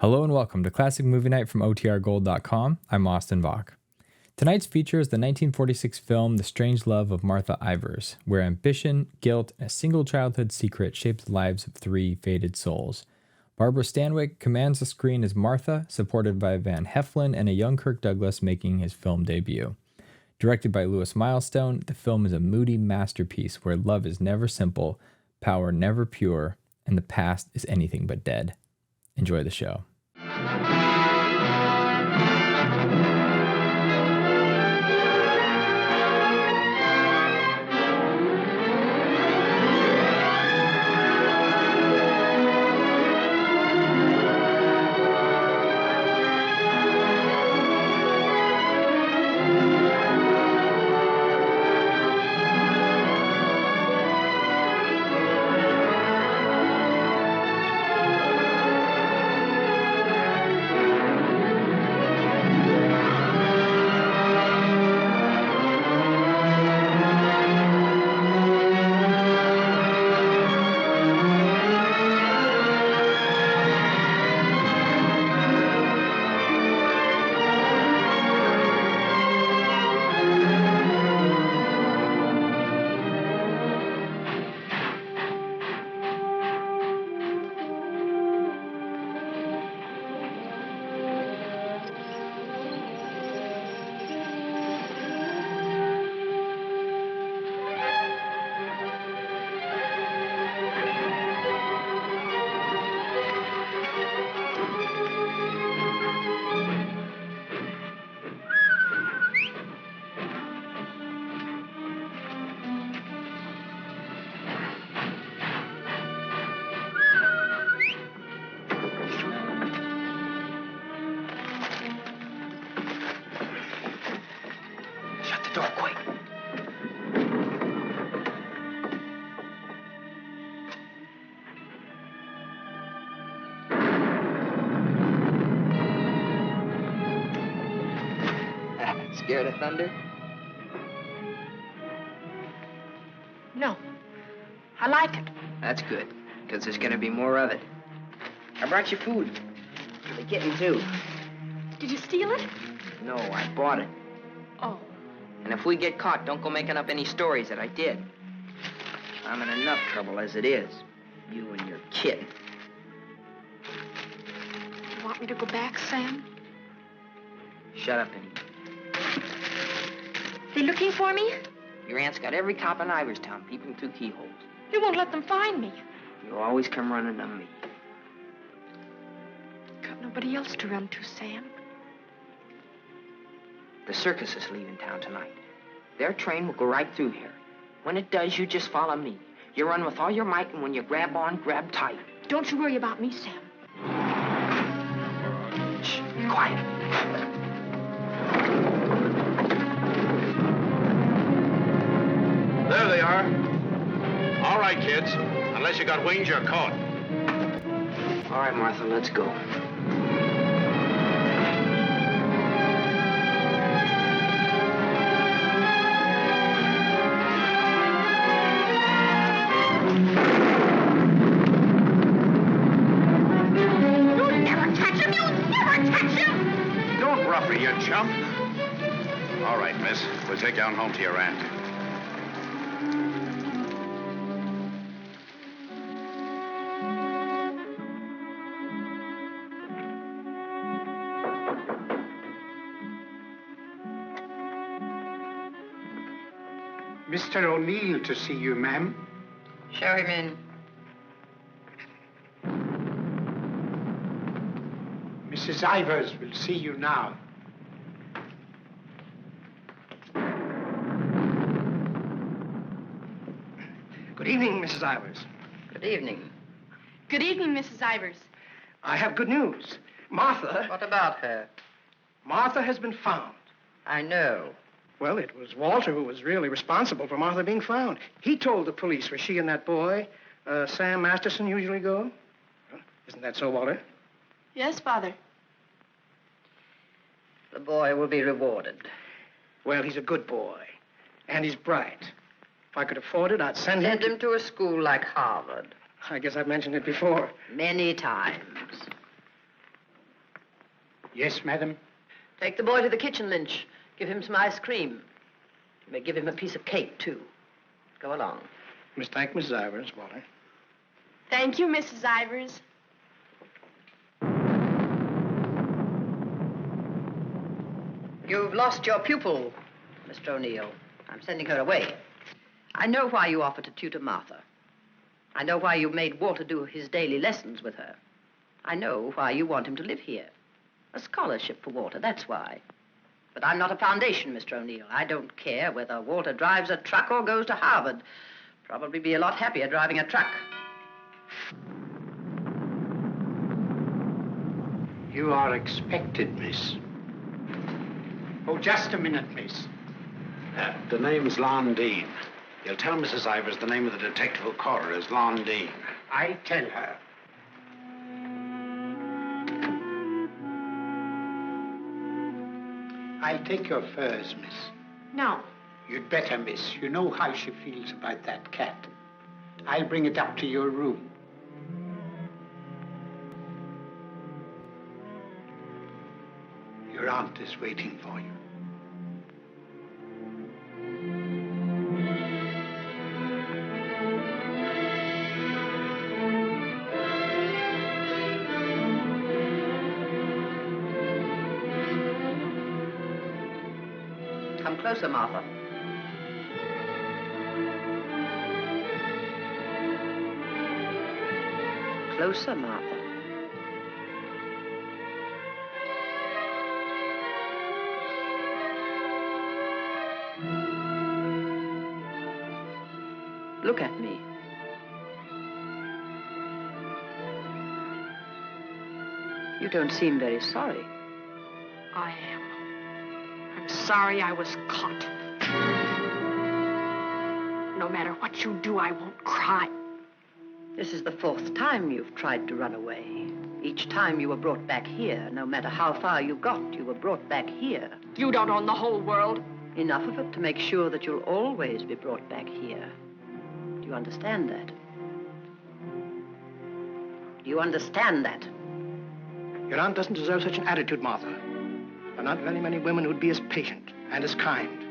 Hello and welcome to Classic Movie Night from OTRGold.com. I'm Austin Vach. Tonight's feature is the 1946 film The Strange Love of Martha Ivers, where ambition, guilt, and a single childhood secret shape the lives of three fated souls. Barbara Stanwyck commands the screen as Martha, supported by Van Heflin and a young Kirk Douglas making his film debut. Directed by Milestone, the film is a moody masterpiece where love is never simple, power never pure, and the past is anything but dead. Enjoy the show. Scared of thunder? No. I like it. That's good, because there's going to be more of it. I brought you food. For the kitten, too. Did you steal it? No, I bought it. Oh. And if we get caught, don't go making up any stories that I did. I'm in enough trouble as it is. You and your kitten. You want me to go back, Sam? Shut up, Penny. They looking for me? Your aunt's got every cop in Iverstown peeping through keyholes. You won't let them find me. You always come running to me. Got nobody else to run to, Sam. The circus is leaving town tonight. Their train will go right through here. When it does, you just follow me. You run with all your might, and when you grab on, grab tight. Don't you worry about me, Sam. Shh, be quiet. There they are. All right, kids. Unless you got wings, you're caught. All right, Martha, let's go. You'll never touch him! You'll never touch him! Don't rough her, you chump. All right, miss. We'll take you on home to your aunt. Mr. O'Neill to see you, ma'am. Show him in. Mrs. Ivers will see you now. Good evening, Mrs. Ivers. Good evening. Good evening, Mrs. Ivers. I have good news. Martha... What about her? Martha has been found. I know. Well, it was Walter who was really responsible for Martha being found. He told the police where she and that boy, Sam Masterson, usually go. Well, isn't that so, Walter? Yes, Father. The boy will be rewarded. Well, he's a good boy. And he's bright. If I could afford it, I'd send him Send him to a school like Harvard. I guess I've mentioned it before. Many times. Yes, madam. Take the boy to the kitchen, Lynch. Give him some ice cream. You may give him a piece of cake, too. Go along. Thank Mrs. Ivers, Walter. Thank you, Mrs. Ivers. You've lost your pupil, Mr. O'Neill. I'm sending her away. I know why you offered to tutor Martha. I know why you made Walter do his daily lessons with her. I know why you want him to live here. A scholarship for Walter, that's why. But I'm not a foundation, Mr. O'Neill. I don't care whether Walter drives a truck or goes to Harvard. Probably be a lot happier driving a truck. You are expected, miss. Oh, just a minute, miss. The name's Lon Dean. You'll tell Mrs. Ivers the name of the detective who caught her is Lon Dean. I tell her. I'll take your furs, miss. No. You'd better, miss. You know how she feels about that cat. I'll bring it up to your room. Your aunt is waiting for you. Come closer, Martha. Closer, Martha. Look at me. You don't seem very sorry. I am. I'm sorry I was caught. No matter what you do, I won't cry. This is the 4th time you've tried to run away. Each time you were brought back here. No matter how far you got, you were brought back here. You don't own the whole world. Enough of it to make sure that you'll always be brought back here. Do you understand that? Do you understand that? Your aunt doesn't deserve such an attitude, Martha. There aren't very many women who'd be as patient and as kind.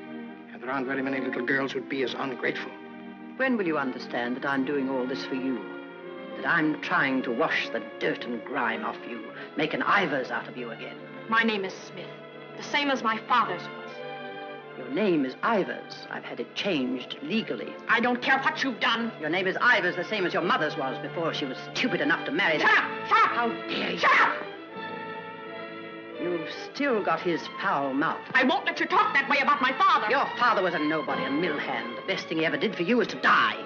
And there aren't very many little girls who'd be as ungrateful. When will you understand that I'm doing all this for you? That I'm trying to wash the dirt and grime off you, make an Ivers out of you again? My name is Smith, the same as my father's was. Your name is Ivers. I've had it changed legally. I don't care what you've done. Your name is Ivers, the same as your mother's was before she was stupid enough to marry Shut that. up! Shut up! How dare you? Shut up! You've still got his foul mouth. I won't let you talk that way about my father. Your father was a nobody, a mill hand. The best thing he ever did for you was to die.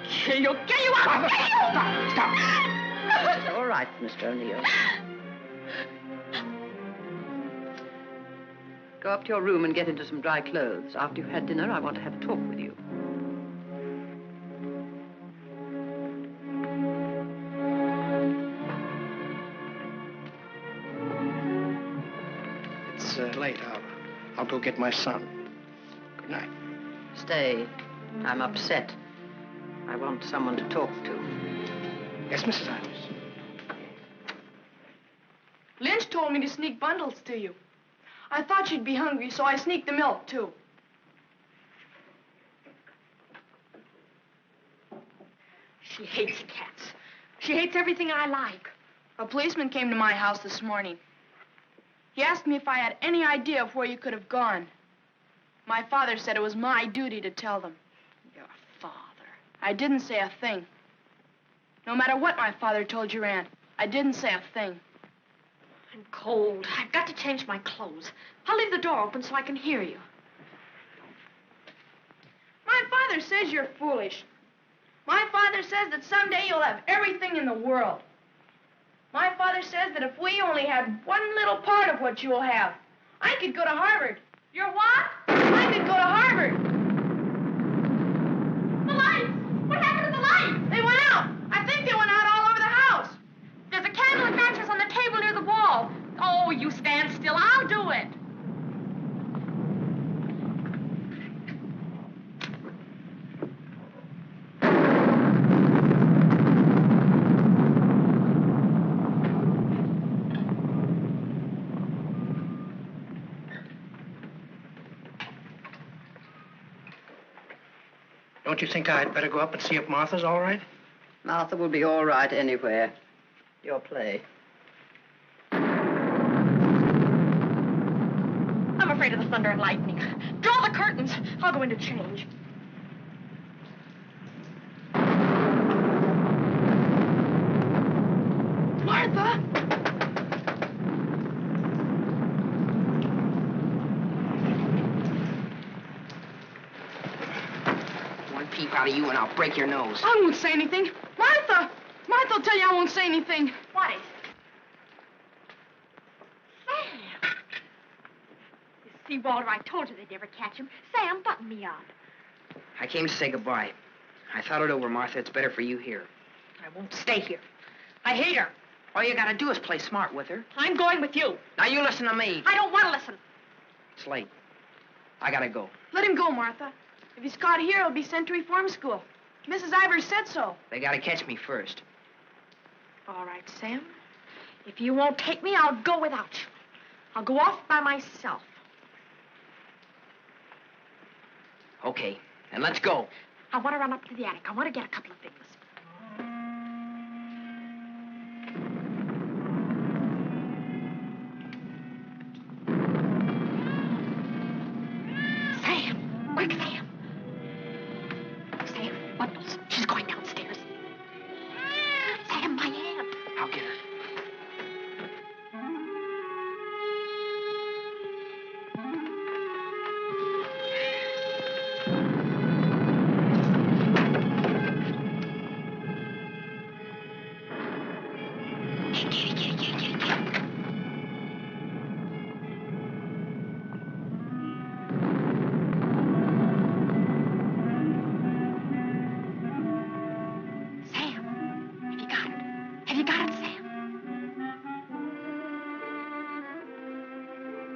Kill you! Kill you! I'll kill you! Stop! It's all right, Mr. O'Neill. Go up to your room and get into some dry clothes. After you've had dinner, I want to have a talk with you. It's late. I'll go get my son. Good night. Stay. I'm upset. I want someone to talk to. Yes, Mrs. Ivers. Lynch told me to sneak bundles to you. I thought you'd be hungry, so I sneaked the milk, too. She hates cats. She hates everything I like. A policeman came to my house this morning. He asked me if I had any idea of where you could have gone. My father said it was my duty to tell them. Your father? I didn't say a thing. No matter what my father told your aunt, I didn't say a thing. I'm cold. I've got to change my clothes. I'll leave the door open so I can hear you. My father says you're foolish. My father says that someday you'll have everything in the world. My father says that if we only had one little part of what you'll have, I could go to Harvard. You're what? I could go to Harvard. The lights! What happened to the lights? They went out. I think they went out all over the house. There's a candle and mattress on the table near the wall. Oh, you stand still. I'll do it. Don't you think I'd better go up and see if Martha's all right? Martha will be all right anywhere. Your play. I'm afraid of the thunder and lightning. Draw the curtains. I'll go in to change. Martha! One peep out of you and I'll break your nose. I won't say anything. Martha! Martha will tell you I won't say anything. What is it? Sam! You see, Walter, I told you they'd never catch him. Sam, button me up. I came to say goodbye. I thought it over, Martha. It's better for you here. I won't stay here. I hate her. All you gotta do is play smart with her. I'm going with you. Now you listen to me. I don't want to listen. It's late. I gotta go. Let him go, Martha. If he's caught here, he'll be sent to reform school. Mrs. Ivers said so. They gotta catch me first. All right, Sam. If you won't take me, I'll go without you. I'll go off by myself. Okay, then let's go. I want to run up to the attic. I want to get a couple of things. Sam! Quick, Sam! Sam, bundles. She's going downstairs. Sam, my aunt. I'll get her.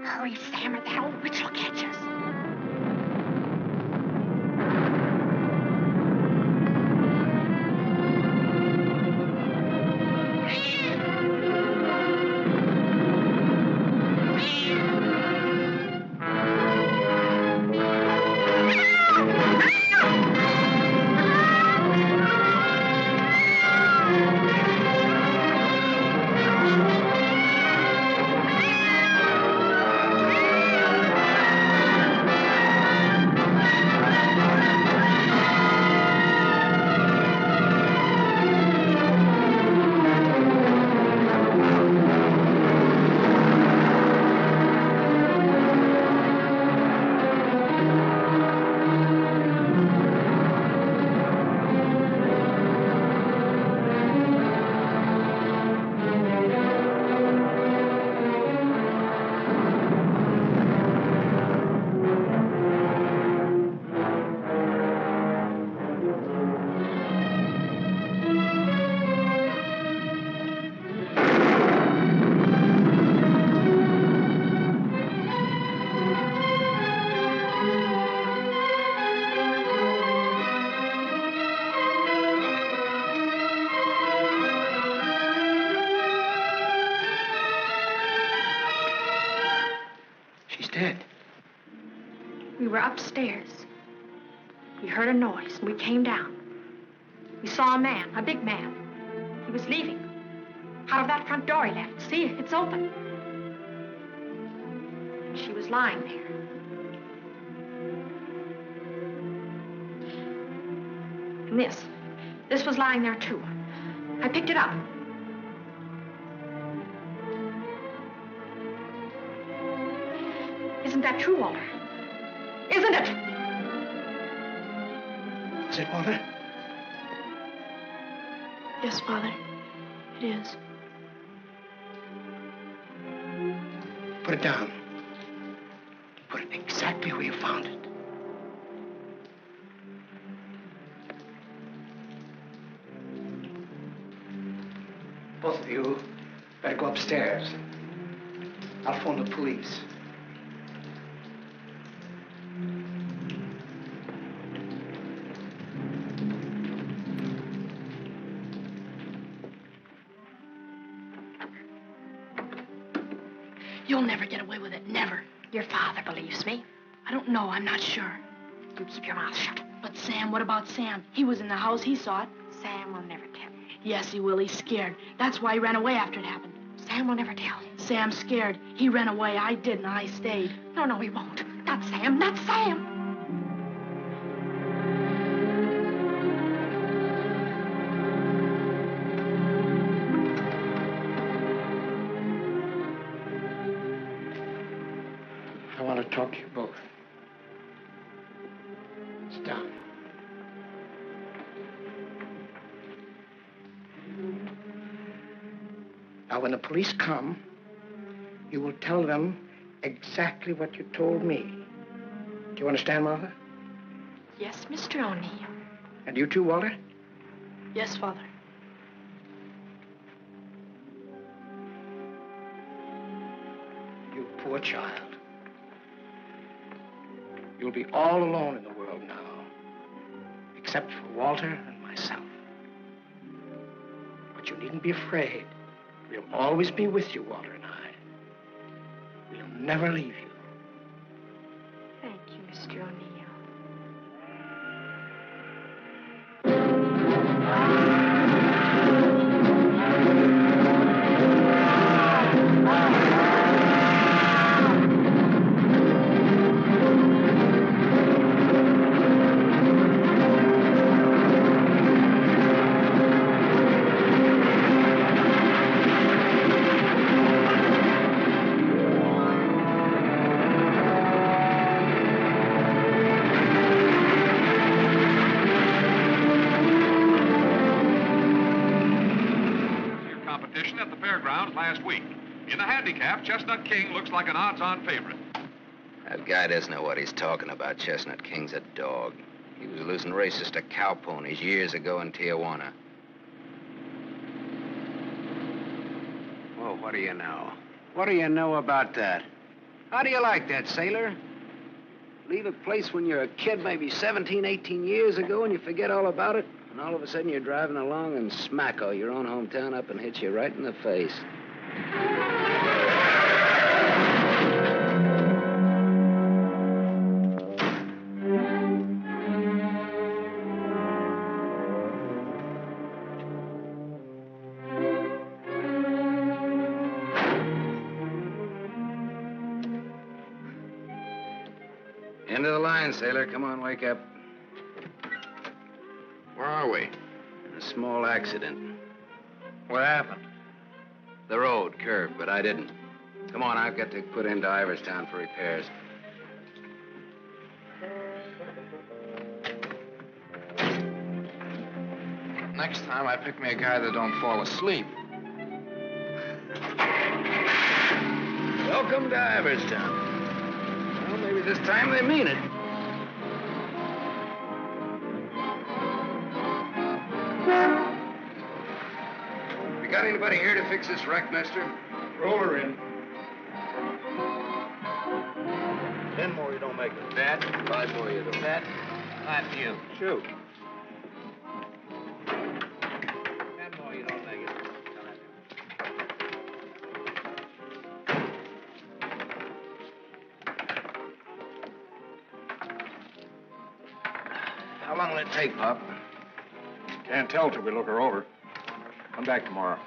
Hurry, Sam, or that old witch will catch us. We were upstairs. We heard a noise, and we came down. We saw a man, a big man. He was leaving. Out of that front door he left. See, it's open. She was lying there. And this was lying there, too. I picked it up. Isn't that true, Walter? Isn't it? Is it, Walter? Yes, Father. It is. Put it down. Put it exactly where you found it. Both of you better go upstairs. I'll phone the police. You'll never get away with it, never. Your father believes me. I don't know, I'm not sure. You keep your mouth shut. But But Sam, what about Sam? He was in the house. He saw it. Sam will never tell. Yes, he will. He's scared. That's why he ran away after it happened. Sam will never tell. Sam's scared. He ran away. I didn't. I stayed. No, he won't. Not Sam. Not Sam. I want to talk to you both. Sit down. Now, when the police come, you will tell them exactly what you told me. Do you understand, Martha? Yes, Mr. O'Neill. And you too, Walter? Yes, Father. You poor child. You'll be all alone in the world now, except for Walter and myself. But you needn't be afraid. We'll always be with you, Walter and I. We'll never leave you. Thank you, Mr. O'Neill. Last week. In the handicap, Chestnut King looks like an odds-on favorite. That guy doesn't know what he's talking about. Chestnut King's a dog. He was losing races to cow ponies years ago in Tijuana. Well, what do you know? What do you know about that? How do you like that, sailor? Leave a place when you're a kid, maybe 17, 18 years ago, and you forget all about it, and all of a sudden you're driving along and smacko, your own hometown up and hits you right in the face. End of the line, sailor. Come on, wake up. Where are we? In a small accident. What happened? The road curved, but I didn't. Come on, I've got to put into Iverstown for repairs. Next time, I pick me a guy that don't fall asleep. Welcome to Iverstown. Well, maybe this time they mean it. You got anybody here to fix this wreck, mister? Roll her in. 10 more, you don't make it. Bet. 5 more, you don't. Bet. 5 to you. Shoot. 10 more, you don't make it. How long will it take, Pop? Can't tell till we look her over. Come back tomorrow.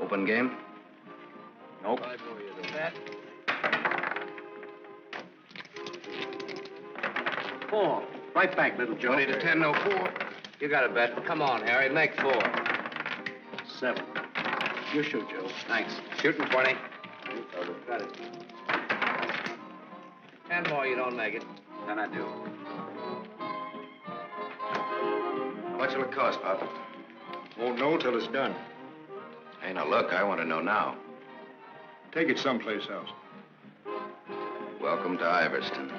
Open game? Nope. 5 more, you don't. Bet. 4. Right back, little Joe. 20 to 10, no 4. You got a bet. Come on, Harry, make 4. 7. You shoot, Joe. Thanks. Shooting 20. Got it. 10 more, you don't make it. Then I do. How much will it cost, Pop? Won't know till it's done. Hey, now look, I want to know now. Take it someplace else. Welcome to Iverstown.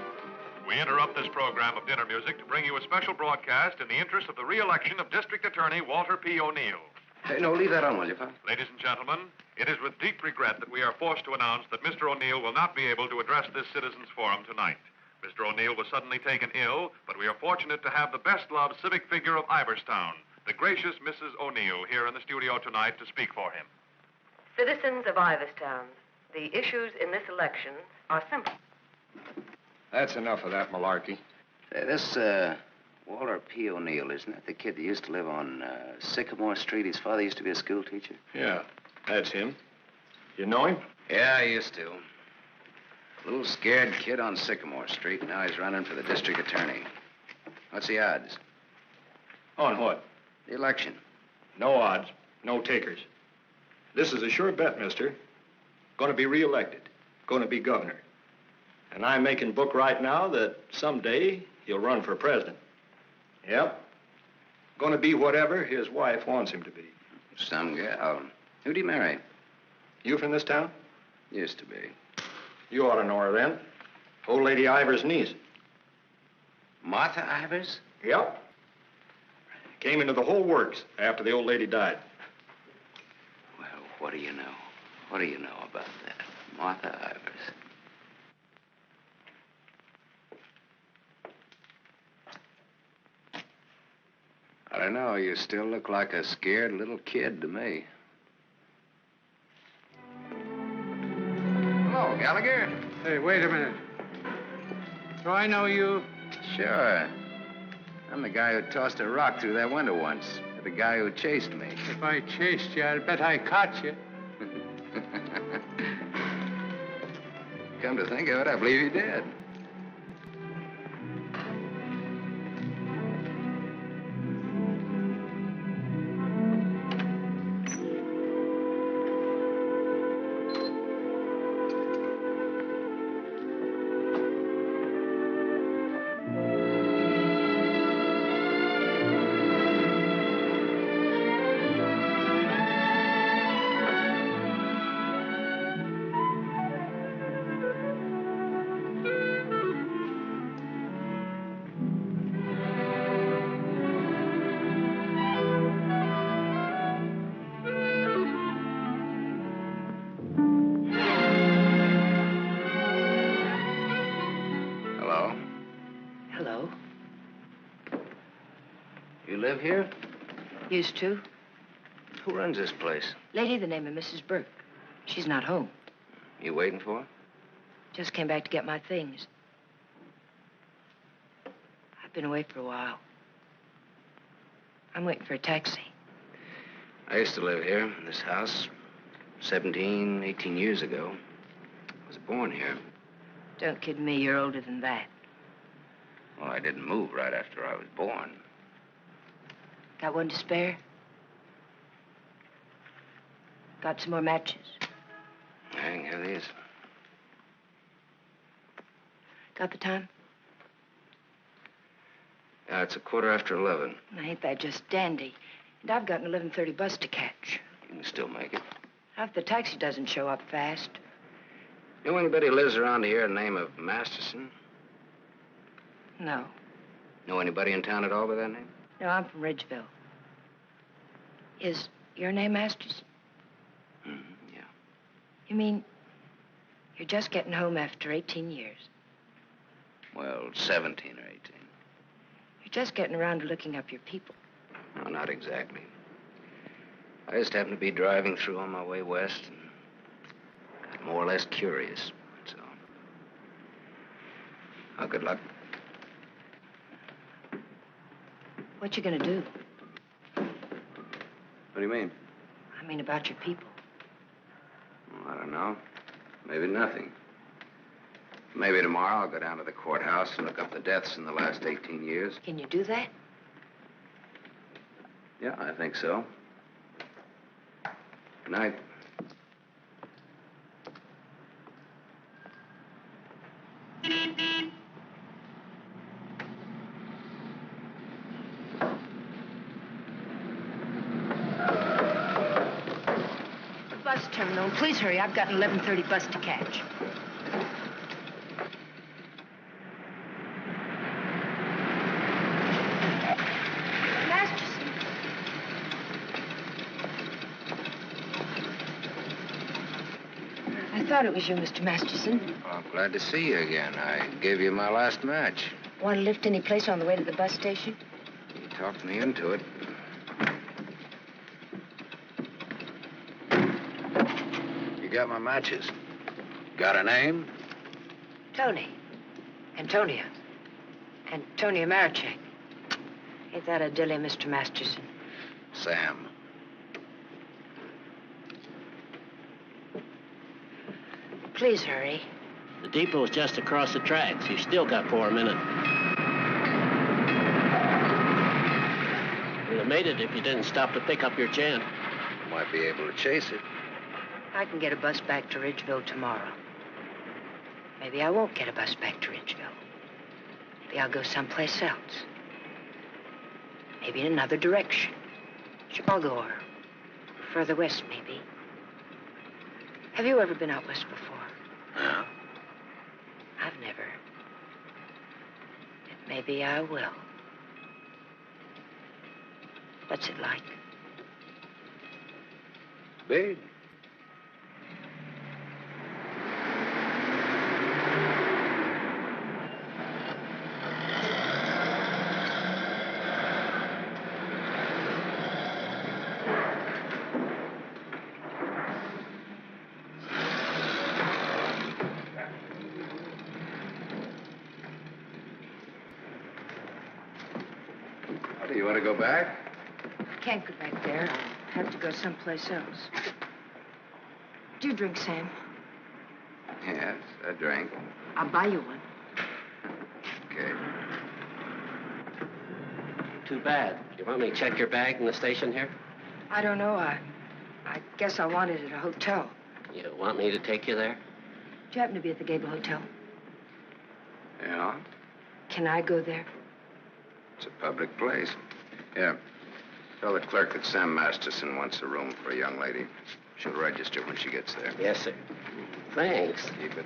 We interrupt this program of dinner music to bring you a special broadcast in the interest of the re-election of District Attorney Walter P. O'Neill. Hey, no, leave that on, will you, Pop? Ladies and gentlemen, it is with deep regret that we are forced to announce that Mr. O'Neill will not be able to address this citizens' forum tonight. Mr. O'Neill was suddenly taken ill, but we are fortunate to have the best-loved civic figure of Iverstown, the gracious Mrs. O'Neill, here in the studio tonight to speak for him. Citizens of Iverstown, the issues in this election are simple. That's enough of that malarkey. Say, this Walter P. O'Neill, isn't that the kid that used to live on Sycamore Street? His father used to be a school teacher. Yeah, that's him. You know him? Yeah, I used to. Little scared kid on Sycamore Street. Now he's running for the district attorney. What's the odds? On what? The election. No odds, no takers. This is a sure bet, mister. Going to be reelected. Going to be governor. And I'm making book right now that someday he'll run for president. Yep. Going to be whatever his wife wants him to be. Some gal. Who'd he marry? You from this town? Used to be. You ought to know her then. Old lady Ivers' niece. Martha Ivers? Yep. Came into the whole works after the old lady died. Well, what do you know? What do you know about that? Martha Ivers. I don't know. You still look like a scared little kid to me. Hello, Gallagher. Hey, wait a minute. Do I know you? Sure. I'm the guy who tossed a rock through that window once. The guy who chased me. If I chased you, I'd bet I caught you. Come to think of it, I believe you did. Live here? Used to. Who runs this place? Lady, the name of Mrs. Burke. She's not home. You waiting for her? Just came back to get my things. I've been away for a while. I'm waiting for a taxi. I used to live here, in this house, 17, 18 years ago. I was born here. Don't kid me, you're older than that. Well, I didn't move right after I was born. Got one to spare? Got some more matches? I can have these. Got the time? Yeah, it's 11:15. Now, ain't that just dandy? And I've got an 11:30 bus to catch. You can still make it. Now, if the taxi doesn't show up fast. Know anybody who lives around here the name of Masterson? No. Know anybody in town at all by that name? No, I'm from Ridgeville. Is your name Masters? Yeah. You mean you're just getting home after 18 years? Well, 17 or 18. You're just getting around to looking up your people. No, not exactly. I just happened to be driving through on my way west and got more or less curious, that's all. Well, good luck. What you gonna do? What do you mean? I mean about your people. Well, I don't know. Maybe nothing. Maybe tomorrow I'll go down to the courthouse and look up the deaths in the last 18 years. Can you do that? Yeah, I think so. Good night. Bus terminal. Please hurry. I've got an 11:30 bus to catch. Masterson. I thought it was you, Mr. Masterson. Well, I'm glad to see you again. I gave you my last match. Want to lift any place on the way to the bus station? You talked me into it. You got my matches. Got a name? Toni. Antonia Marichek. Ain't that a dilly, Mr. Masterson? Sam. Please hurry. The depot's just across the tracks. You still got 4 minutes. You'd have made it if you didn't stop to pick up your gent. Might be able to chase it. I can get a bus back to Ridgeville tomorrow. Maybe I won't get a bus back to Ridgeville. Maybe I'll go someplace else. Maybe in another direction. Chicago or further west, maybe. Have you ever been out west before? No. I've never. But maybe I will. What's it like? Big. Do you want to go back? I can't go back there. I'll have to go someplace else. Do you drink, Sam? Yes, I drink. I'll buy you one. Okay. Too bad. You want me to check your bag in the station here? I don't know. I guess I want it at a hotel. You want me to take you there? Do you happen to be at the Gable Hotel? Yeah, Can I go there? it's a public place. Yeah. Tell the clerk that Sam Masterson wants a room for a young lady. She'll register when she gets there. Yes, sir. Thanks. Keep it.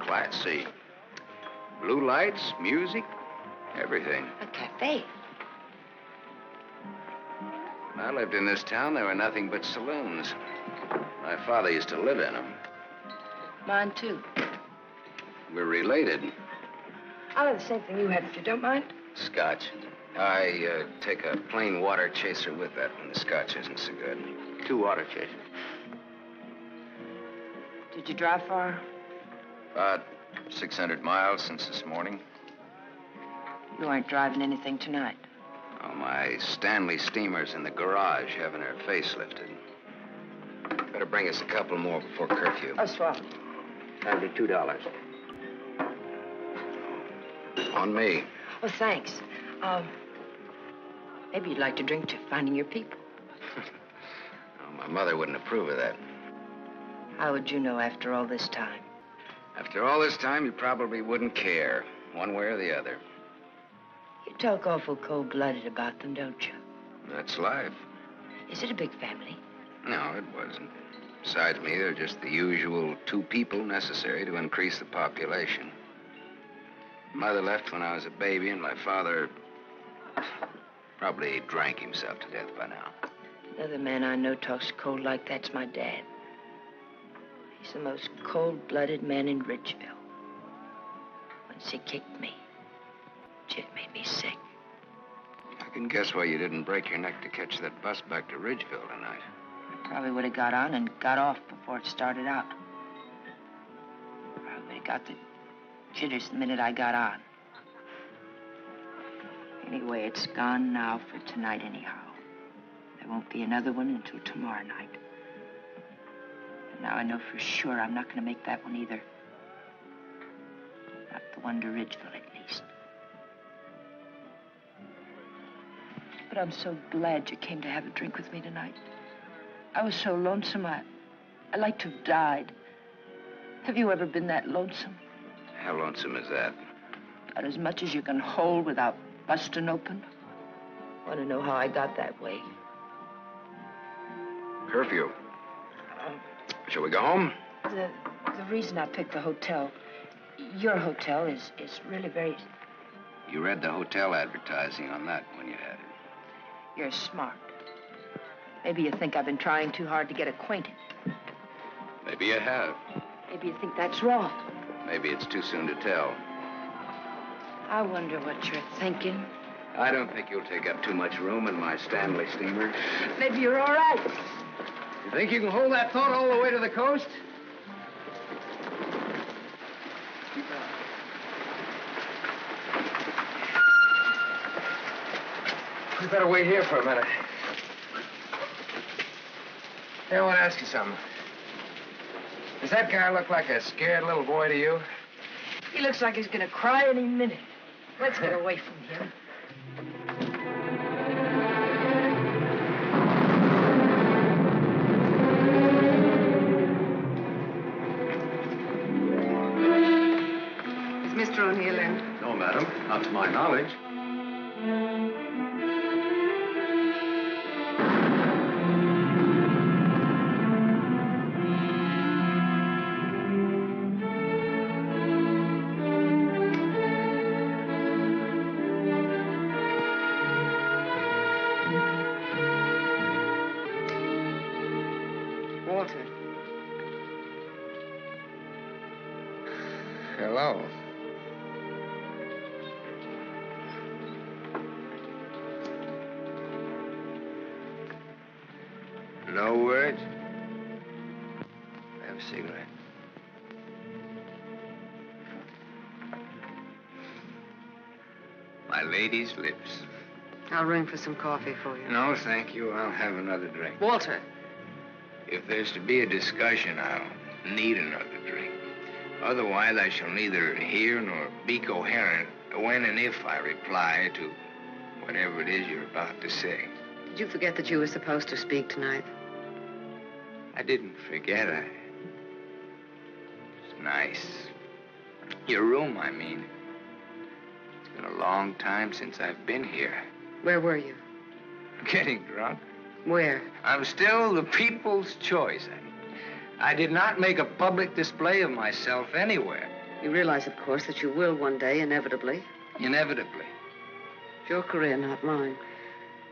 Class C. Blue lights, music, everything. A cafe. When I lived in this town, there were nothing but saloons. My father used to live in them. Mine, too. We're related. I'll have the same thing you had, if you don't mind. Scotch. I take a plain water chaser with that when the scotch isn't so good. 2 water chasers. Did you drive far? About 600 miles since this morning. You aren't driving anything tonight. Oh, my Stanley steamer's in the garage having her face lifted. Better bring us a couple more before curfew. Oh, swell. That'll be $2. On me. Oh, thanks. Maybe you'd like to drink to finding your people. Oh, my mother wouldn't approve of that. How would you know after all this time? After all this time, you probably wouldn't care, one way or the other. You talk awful cold-blooded about them, don't you? That's life. Is it a big family? No, it wasn't. Besides me, there are just the usual 2 people necessary to increase the population. Mother left when I was a baby, and my father probably drank himself to death by now. Another man I know talks cold like that's my dad. He's the most cold-blooded man in Ridgeville. Once he kicked me. It made me sick. I can guess why you didn't break your neck to catch that bus back to Ridgeville tonight. I probably would have got on and got off before it started out. Probably would have got the jitters the minute I got on. Anyway, it's gone now for tonight anyhow. There won't be another one until tomorrow night. And now I know for sure I'm not going to make that one either. Not the one to Ridgeville, at least. But I'm so glad you came to have a drink with me tonight. I was so lonesome, I'd like to have died. Have you ever been that lonesome? How lonesome is that? About as much as you can hold without busting open. Want to know how I got that way? Curfew. Shall we go home? The reason I picked the hotel, your hotel, is really very... You read the hotel advertising on that when you had it. You're smart. Maybe you think I've been trying too hard to get acquainted. Maybe you have. Maybe you think that's wrong. Maybe it's too soon to tell. I wonder what you're thinking. I don't think you'll take up too much room in my Stanley steamer. Maybe you're all right. You think you can hold that thought all the way to the coast? We better wait here for a minute. Hey, I want to ask you something. Does that guy look like a scared little boy to you? He looks like he's gonna cry any minute. Let's get away from here. Is Mr. O'Neill in? No, madam. Not to my knowledge. Walter. Hello. No words? Have a cigarette. My lady's lips. I'll ring for some coffee for you. No, thank you. I'll have another drink. Walter. If there's to be a discussion, I'll need another drink. Otherwise, I shall neither hear nor be coherent when and if I reply to whatever it is you're about to say. Did you forget that you were supposed to speak tonight? I didn't forget. It's nice. Your room, I mean. It's been a long time since I've been here. Where were you? Getting drunk. Where? I'm still the people's choice. I did not make a public display of myself anywhere. You realize, of course, that you will one day, inevitably. Inevitably. It's your career, not mine.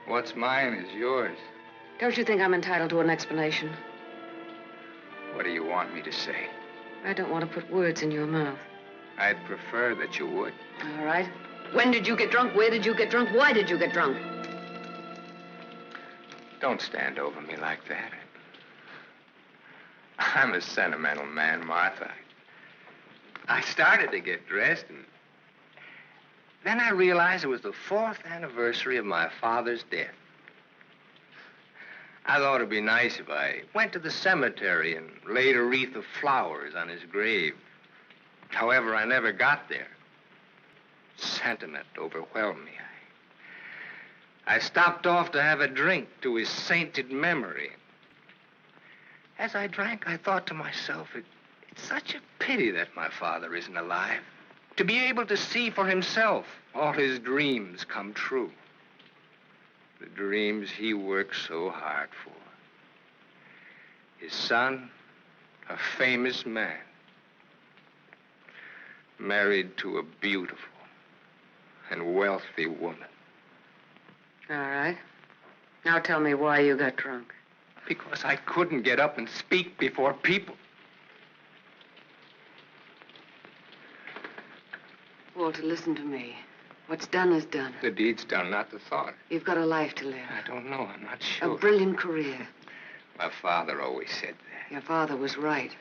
What's mine is yours. Don't you think I'm entitled to an explanation? What do you want me to say? I don't want to put words in your mouth. I'd prefer that you would. All right. When did you get drunk? Where did you get drunk? Why did you get drunk? Don't stand over me like that. I'm a sentimental man, Martha. I started to get dressed, and then I realized it was the 4th anniversary of my father's death. I thought it'd be nice if I went to the cemetery and laid a wreath of flowers on his grave. However, I never got there. Sentiment overwhelmed me. I stopped off to have a drink to his sainted memory. As I drank, I thought to myself, it's such a pity that my father isn't alive. To be able to see for himself all his dreams come true. The dreams he worked so hard for. His son, a famous man, married to a beautiful and wealthy woman. All right. Now tell me why you got drunk. Because I couldn't get up and speak before people. Walter, listen to me. What's done is done. The deed's done, not the thought. You've got a life to live. I don't know. I'm not sure. A brilliant career. My father always said that. Your father was right.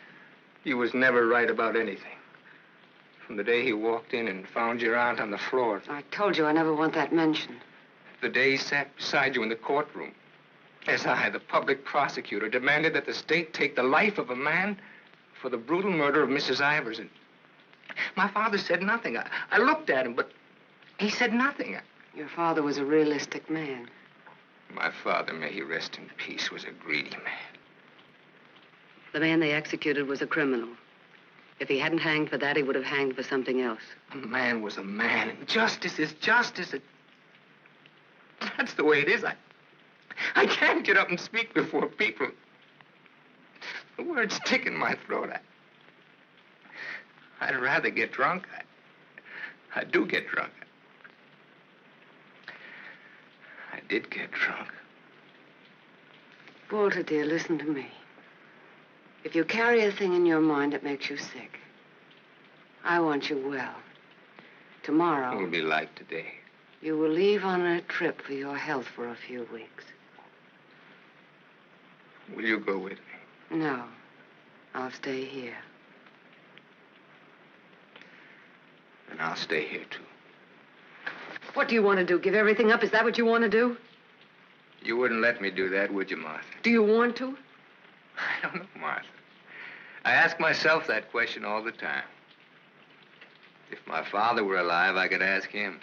He was never right about anything. From the day he walked in and found your aunt on the floor. I told you I never want that mentioned. The day he sat beside you in the courtroom. As I, the public prosecutor, demanded that the state take the life of a man for the brutal murder of Mrs. Ivers. And my father said nothing. I looked at him, but he said nothing. Your father was a realistic man. My father, may he rest in peace, was a greedy man. The man they executed was a criminal. If he hadn't hanged for that, he would have hanged for something else. A man was a man, and justice is justice. That's the way it is. I can't get up and speak before people. The words stick in my throat. I'd rather get drunk. I do get drunk. I did get drunk. Walter, dear, listen to me. If you carry a thing in your mind that makes you sick, I want you well. Tomorrow... It'll be like today. You will leave on a trip for your health for a few weeks. Will you go with me? No. I'll stay here. And I'll stay here, too. What do you want to do? Give everything up? Is that what you want to do? You wouldn't let me do that, would you, Martha? Do you want to? I don't know, Martha. I ask myself that question all the time. If my father were alive, I could ask him.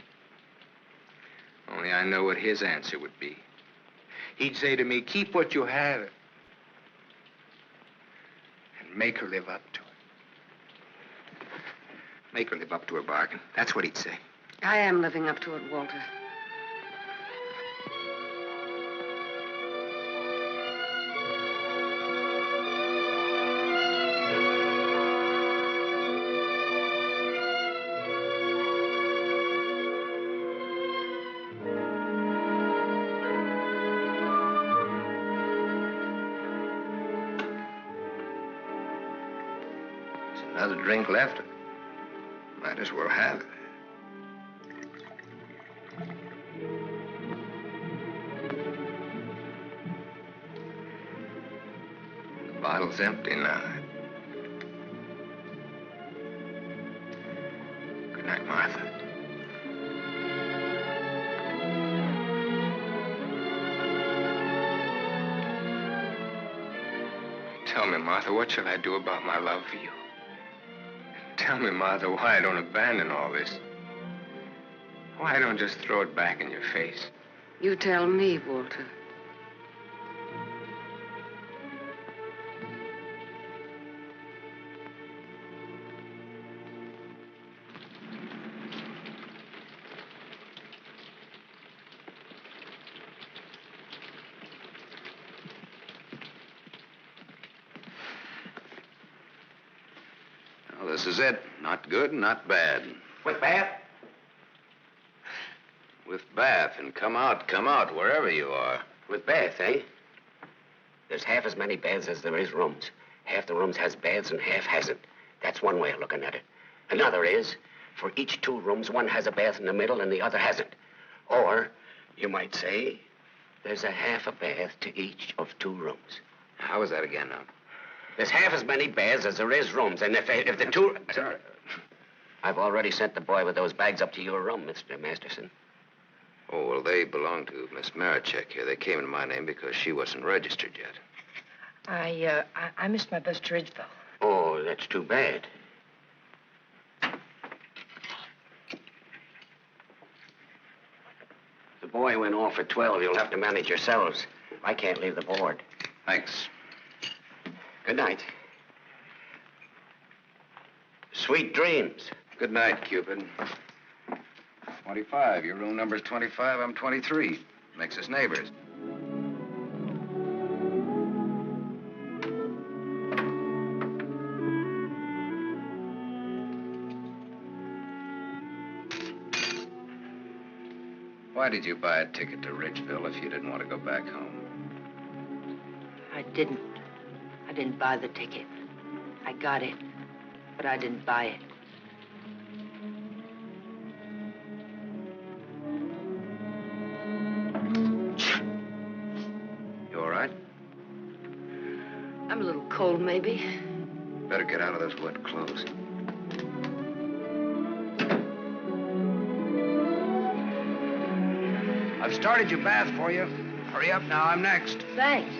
Only I know what his answer would be. He'd say to me, keep what you have and make her live up to it. Make her live up to her bargain. That's what he'd say. I am living up to it, Walter. There's another drink left. Might as well have it. The bottle's empty now. Good night, Martha. Tell me, Martha, what shall I do about my love for you? Tell me, Martha, why I don't abandon all this. Why I don't just throw it back in your face. You tell me, Walter. Well, this is it. Not good, not bad. With Bath? With Bath, and come out, wherever you are. With bath, eh? There's half as many baths as there is rooms. Half the rooms has baths and half hasn't. That's one way of looking at it. Another is, for each 2 rooms, one has a bath in the middle and the other hasn't. Or, you might say, there's a half a bath to each of 2 rooms. How is that again now? There's half as many baths as there is rooms, and if the 2... Sorry. I've already sent the boy with those bags up to your room, Mr. Masterson. Oh, well, they belong to Miss Marichek here. They came in my name because she wasn't registered yet. I missed my bus to Ridgeville. Oh, that's too bad. The boy went off at 12. You'll have to manage yourselves. I can't leave the board. Thanks. Good night. Sweet dreams. Good night, Cupid. 25. Your room number's 25. I'm 23. Makes us neighbors. Why did you buy a ticket to Ridgeville if you didn't want to go back home? I didn't. I didn't buy the ticket. I got it, but I didn't buy it. You all right? I'm a little cold, maybe. Better get out of those wet clothes. I've started your bath for you. Hurry up now, I'm next. Thanks.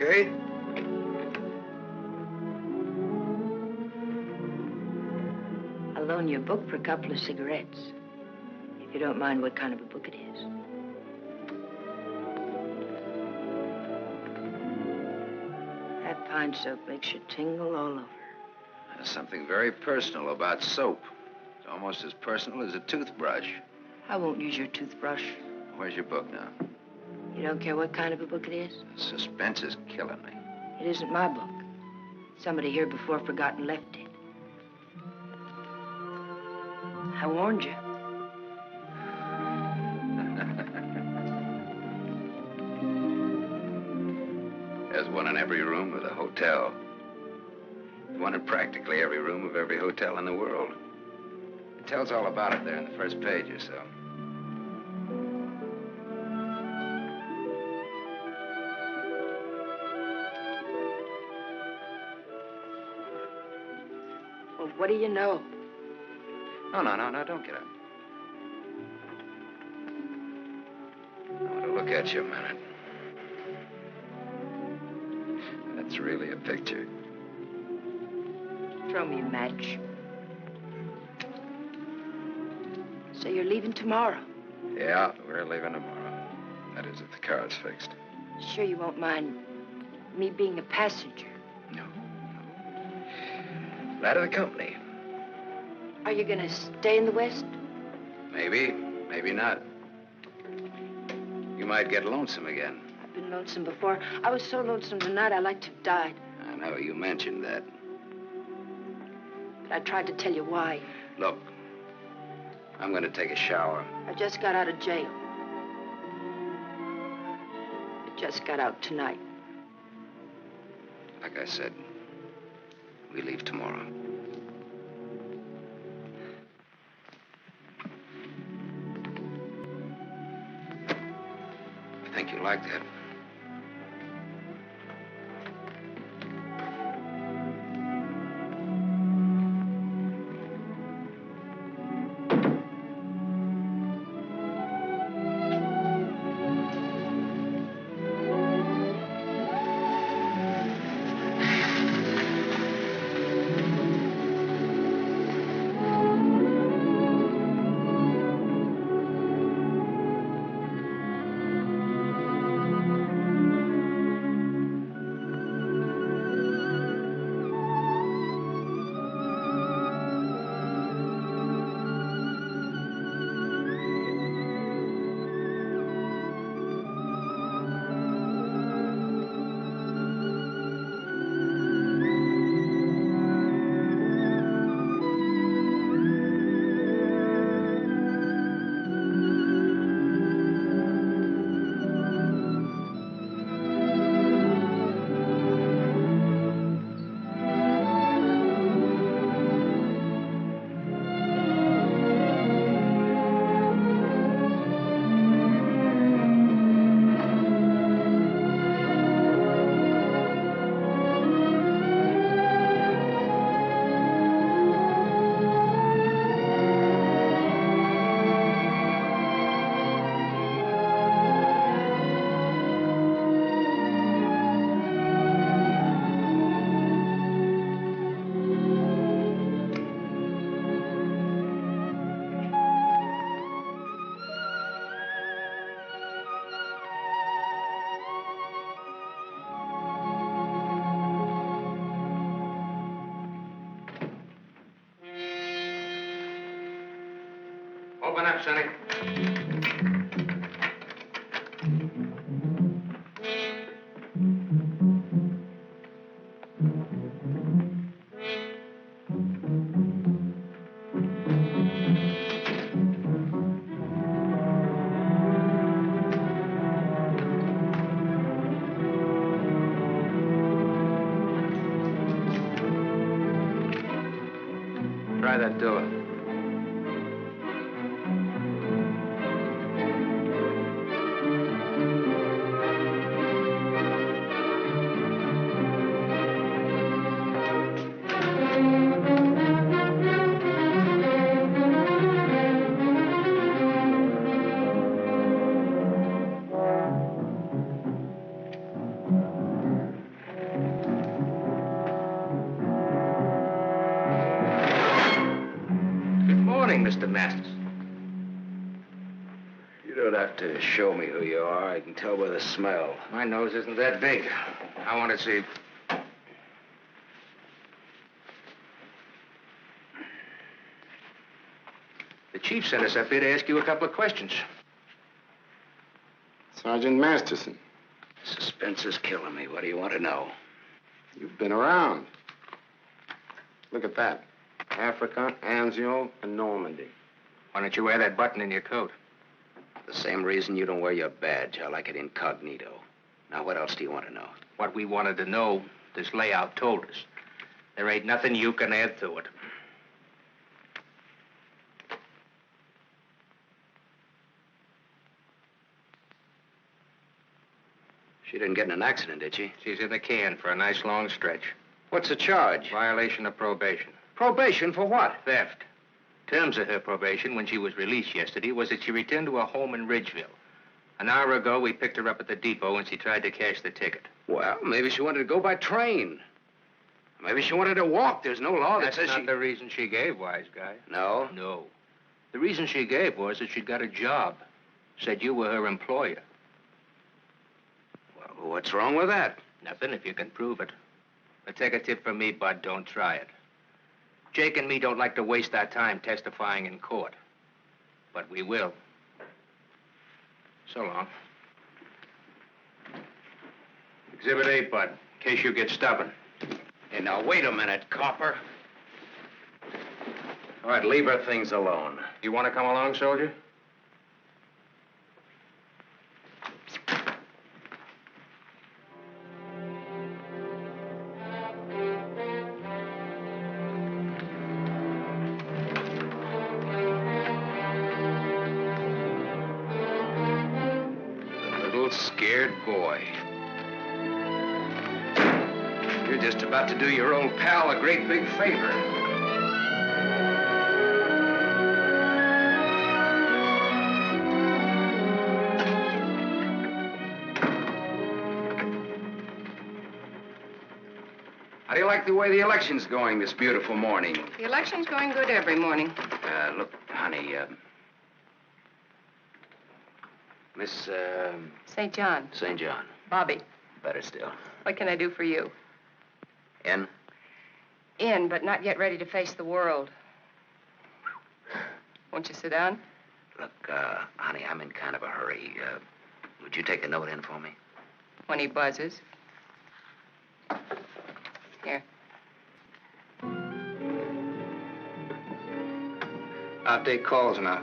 Okay? I'll loan you a book for a couple of cigarettes. If you don't mind what kind of a book it is. That pine soap makes you tingle all over. There's something very personal about soap. It's almost as personal as a toothbrush. I won't use your toothbrush. Where's your book now? You don't care what kind of a book it is? Suspense is killing me. It isn't my book. Somebody here before forgot and left it. I warned you. There's one in every room of the hotel. One in practically every room of every hotel in the world. It tells all about it there in the first page or so. Well, what do you know? No, don't get up. I want to look at you a minute. That's really a picture. Throw me a match. So you're leaving tomorrow? Yeah, we're leaving tomorrow. That is, if the car's fixed. Sure you won't mind me being a passenger? No. Glad of the company. Are you gonna stay in the West? Maybe, maybe not. You might get lonesome again. I've been lonesome before. I was so lonesome tonight I'd like to have died. I know, you mentioned that. But I tried to tell you why. Look, I'm gonna take a shower. I just got out of jail. I just got out tonight. Like I said, we leave tomorrow. I think you like that. Open up, Sonny. Try that door. Mr. Masters. You don't have to show me who you are. I can tell by the smell. My nose isn't that big. I want to see. The chief sent us up here to ask you a couple of questions. Sergeant Masterson. Suspense is killing me. What do you want to know? You've been around. Look at that. Africa, Anzio, and Normandy. Why don't you wear that button in your coat? The same reason you don't wear your badge. I like it incognito. Now, what else do you want to know? What we wanted to know, this layout told us. There ain't nothing you can add to it. She didn't get in an accident, did she? She's in the can for a nice long stretch. What's the charge? Violation of probation. Probation for what? Theft. Terms of her probation when she was released yesterday was that she returned to her home in Ridgeville. An hour ago, we picked her up at the depot and she tried to cash the ticket. Well, maybe she wanted to go by train. Maybe she wanted to walk. There's no law that That's says not the reason she gave, wise guy. No? No. The reason she gave was that she got a job. Said you were her employer. Well, what's wrong with that? Nothing if you can prove it. But take a tip from me, Bud, don't try it. Jake and me don't like to waste our time testifying in court. But we will. So long. Exhibit 8, Bud, in case you get stubborn. Hey, now, wait a minute, copper. All right, leave her things alone. You want to come along, soldier? Scared boy. You're just about to do your old pal a great big favor. How do you like the way the election's going this beautiful morning? The election's going good every morning. Look, honey, Miss, St. John. St. John. Bobby, Better still. what can I do for you? In? In, but not yet ready to face the world. Won't you sit down? Look, honey, I'm in kind of a hurry. Would you take a note in for me? When he buzzes. Here. I'll take calls now.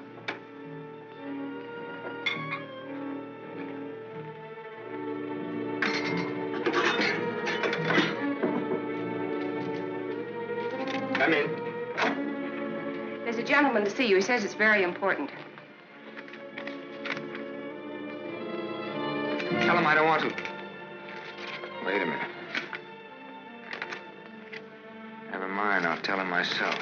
Come in. There's a gentleman to see you. He says it's very important. Tell him I don't want to. Wait a minute. Never mind, I'll tell him myself.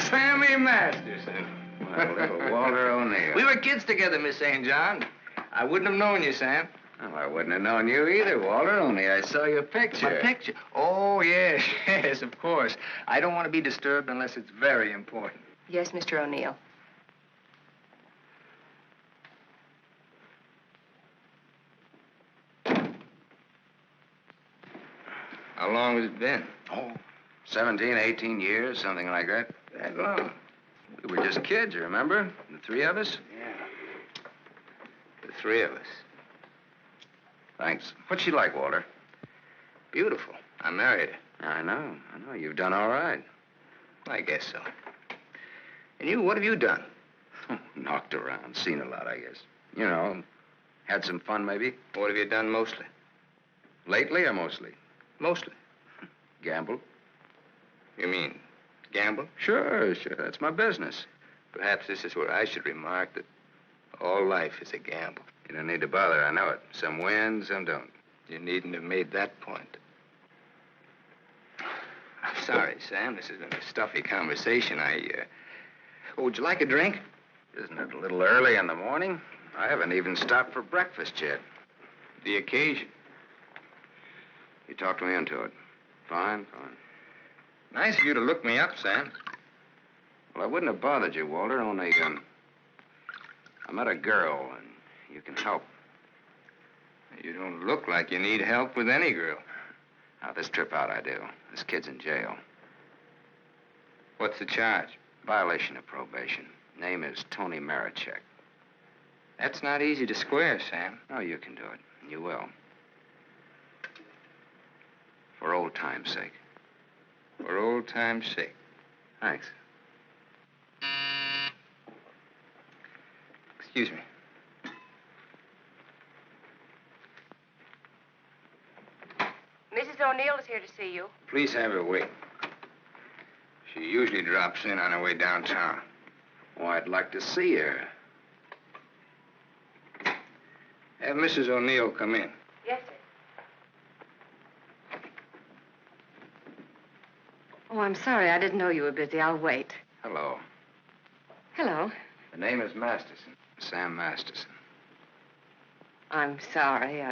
Sammy Masterson. Well, little Walter O'Neill. We were kids together, Miss St. John. I wouldn't have known you, Sam. Well, I wouldn't have known you either, Walter, only I saw your picture. My picture? Oh, yes, yes, of course. I don't want to be disturbed unless it's very important. Yes, Mr. O'Neill. How long has it been? Oh, 17, 18 years, something like that. That long. We were just kids, you remember? The three of us? Yeah. The three of us. Thanks. What's she like, Walter? Beautiful. I married her. I know. You've done all right. I guess so. And you, what have you done? Knocked around, seen a lot, I guess. You know, had some fun, maybe. What have you done mostly? Lately or mostly? Mostly. Gamble. You mean gamble? Sure. That's my business. Perhaps this is where I should remark that all life is a gamble. You don't need to bother, I know it. Some win, some don't. You needn't have made that point. I'm sorry, Sam. This has been a stuffy conversation. Oh, would you like a drink? Isn't it a little early in the morning? I haven't even stopped for breakfast yet. The occasion. You talked me into it. Fine. Nice of you to look me up, Sam. Well, I wouldn't have bothered you, Walter, only, I met a girl, and you can help. You don't look like you need help with any girl. Now, this trip out I do. This kid's in jail. What's the charge? Violation of probation. Name is Toni Marichek. That's not easy to square, Sam. Oh, you can do it. And you will. For old time's sake. For old time's sake. Thanks. Excuse me. Mrs. O'Neill is here to see you. Please have her wait. She usually drops in on her way downtown. Oh, I'd like to see her. Have Mrs. O'Neill come in. Yes, sir. Oh, I'm sorry. I didn't know you were busy. I'll wait. Hello. Hello. The name is Masterson. Sam Masterson. I'm sorry.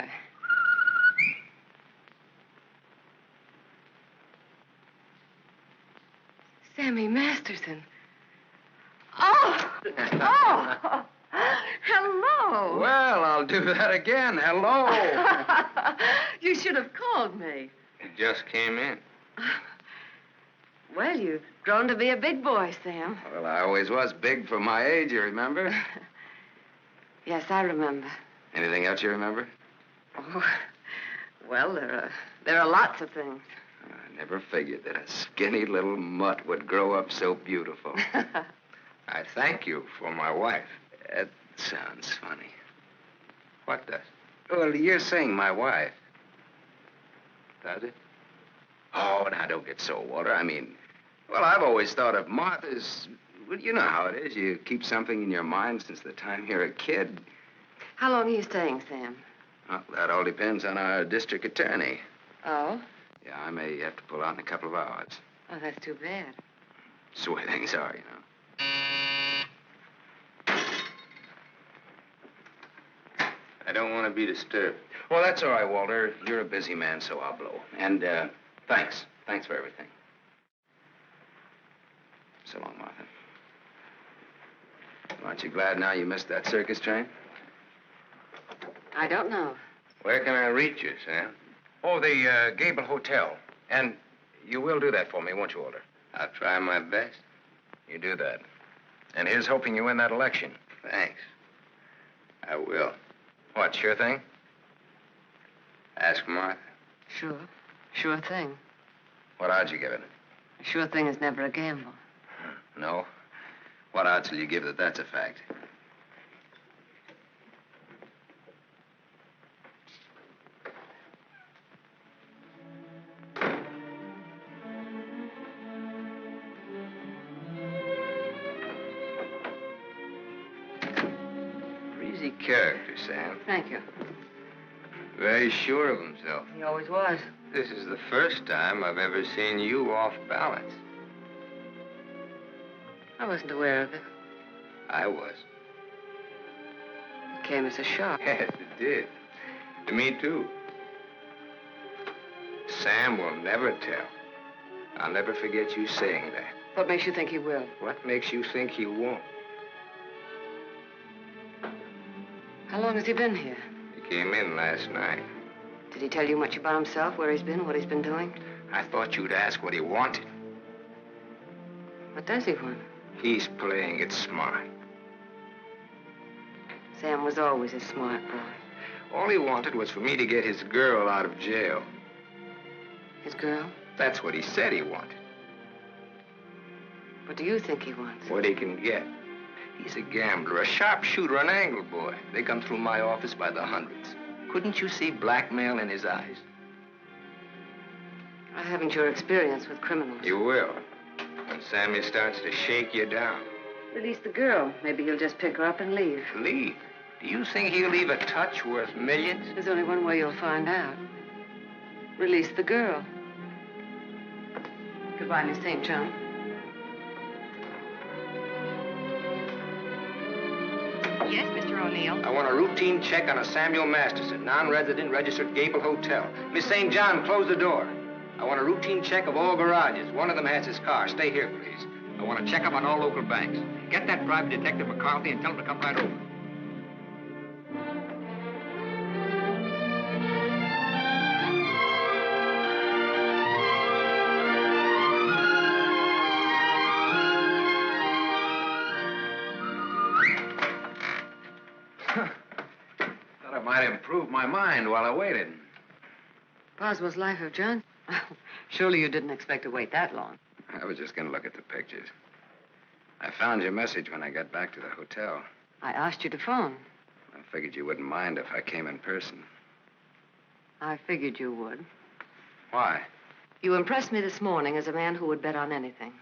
Sammy Masterson. Oh! Oh! Hello! Well, I'll do that again. Hello. You should have called me. It just came in. Well, you've grown to be a big boy, Sam. Well, I always was big for my age, you remember? Yes, I remember. Anything else you remember? Oh, well, there are lots of things. I never figured that a skinny little mutt would grow up so beautiful. I thank you for my wife. That sounds funny. What does? Well, you're saying my wife. Does it? Oh, now, don't get so, Walter. I mean, well, I've always thought of Martha's... Well, you know how it is. You keep something in your mind since the time you're a kid. How long are you staying, Sam? Well, that all depends on our district attorney. Oh? Yeah, I may have to pull out in a couple of hours. Oh, that's too bad. That's the way things are, you know. I don't want to be disturbed. Well, that's all right, Walter. You're a busy man, so I'll blow. And, thanks. Thanks for everything. So long, Martha. Aren't you glad now you missed that circus train? I don't know. Where can I reach you, Sam? Oh, the Gable Hotel. And you will do that for me, won't you, Walter? I'll try my best. You do that. And here's hoping you win that election. Thanks. I will. What, sure thing? Ask Martha. Sure. Sure thing. What odds you give it? A sure thing is never a gamble. No? What odds will you give that that's a fact? Breezy character, Sam. Thank you. Very sure of himself. He always was. This is the first time I've ever seen you off balance. I wasn't aware of it. I was. It came as a shock. Yes, it did. To me, too. Sam will never tell. I'll never forget you saying that. What makes you think he will? What makes you think he won't? How long has he been here? He came in last night. Did he tell you much about himself, where he's been, what he's been doing? I thought you'd ask what he wanted. What does he want? He's playing it smart. Sam was always a smart boy. All he wanted was for me to get his girl out of jail. His girl? That's what he said he wanted. What do you think he wants? What he can get. He's a gambler, a sharpshooter, an angle boy. They come through my office by the hundreds. Couldn't you see blackmail in his eyes? I haven't your experience with criminals. You will. When Sammy starts to shake you down. Release the girl. Maybe he'll just pick her up and leave. Leave? Do you think he'll leave a touch worth millions? There's only one way you'll find out. Release the girl. Goodbye, Miss St. John. Yes, Mr. O'Neill. I want a routine check on a Samuel Masterson, non-resident, registered Gable Hotel. Miss St. John, close the door. I want a routine check of all garages. One of them has his car. Stay here, please. I want to check up on all local banks. Get that private detective McCarthy and tell him to come right over. my mind while I waited. Boswell's Life of John? Surely you didn't expect to wait that long. I was just going to look at the pictures. I found your message when I got back to the hotel. I asked you to phone. I figured you wouldn't mind if I came in person. I figured you would. Why? You impressed me this morning as a man who would bet on anything.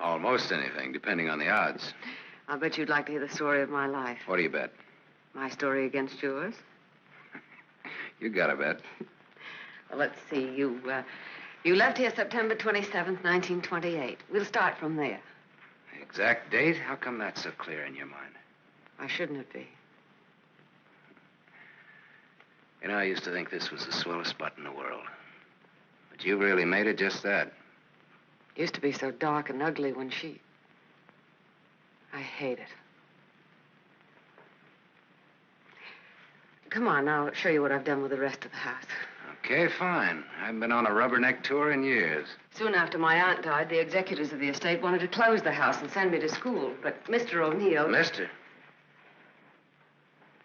Almost anything, depending on the odds. I'll bet you'd like to hear the story of my life. What do you bet? My story against yours. You got a bet. Well, let's see. You left here September 27th, 1928. We'll start from there. The exact date? How come that's so clear in your mind? Why shouldn't it be? You know, I used to think this was the swellest spot in the world. But you really made it just that. Used to be so dark and ugly when she... I hate it. Come on, I'll show you what I've done with the rest of the house. Okay, fine. I haven't been on a rubberneck tour in years. Soon after my aunt died, the executors of the estate wanted to close the house and send me to school. But Mr. O'Neill... Mister?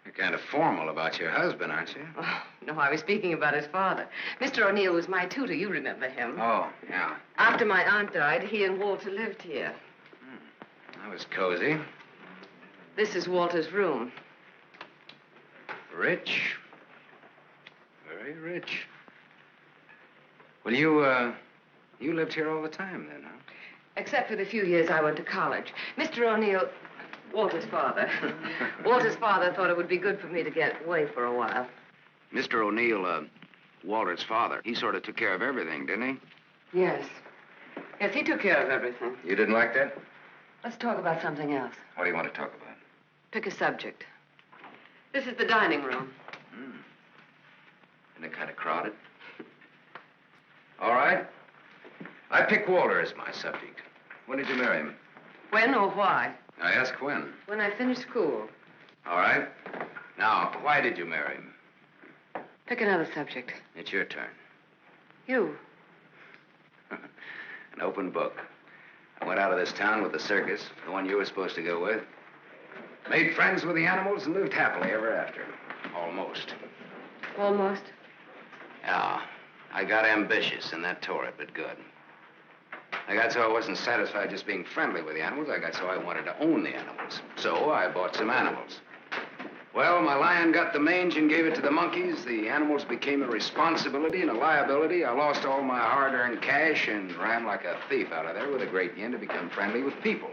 You're kind of formal about your husband, aren't you? Oh, no, I was speaking about his father. Mr. O'Neill was my tutor. You remember him. Oh, yeah. After my aunt died, he and Walter lived here. That was cozy. This is Walter's room. Rich. Very rich. Well, you lived here all the time then, huh? Except for the few years I went to college. Mr. O'Neill, Walter's father. Walter's father thought it would be good for me to get away for a while. Mr. O'Neill, Walter's father, he sort of took care of everything, didn't he? Yes. Yes, he took care of everything. You didn't like that? Let's talk about something else. What do you want to talk about? Pick a subject. This is the dining room. Isn't it kind of crowded? All right. I pick Walter as my subject. When did you marry him? When or why? I ask when. When I finished school. All right. Now, why did you marry him? Pick another subject. It's your turn. You. An open book. I went out of this town with the circus, the one you were supposed to go with. Made friends with the animals and lived happily ever after. Almost. Almost? Yeah. I got ambitious, and that tore it, but good. I got so I wasn't satisfied just being friendly with the animals. I got so I wanted to own the animals. So I bought some animals. Well, my lion got the mange and gave it to the monkeys. The animals became a responsibility and a liability. I lost all my hard-earned cash and ran like a thief out of there with a great yen to become friendly with people.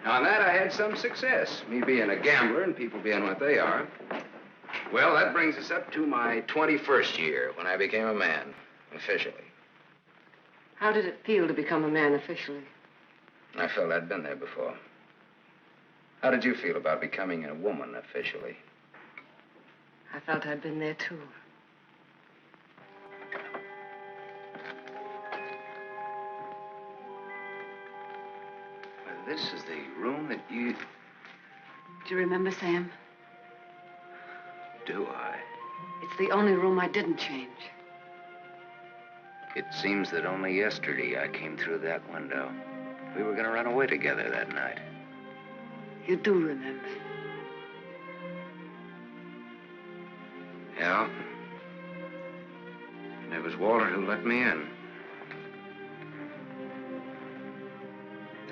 Now, on that, I had some success, me being a gambler and people being what they are. Well, that brings us up to my 21st year, when I became a man, officially. How did it feel to become a man officially? I felt I'd been there before. How did you feel about becoming a woman officially? I felt I'd been there, too. Well, this is the room that you... Do you remember, Sam? Do I? It's the only room I didn't change. It seems that only yesterday I came through that window. We were going to run away together that night. You do remember. Yeah. And it was Walter who let me in.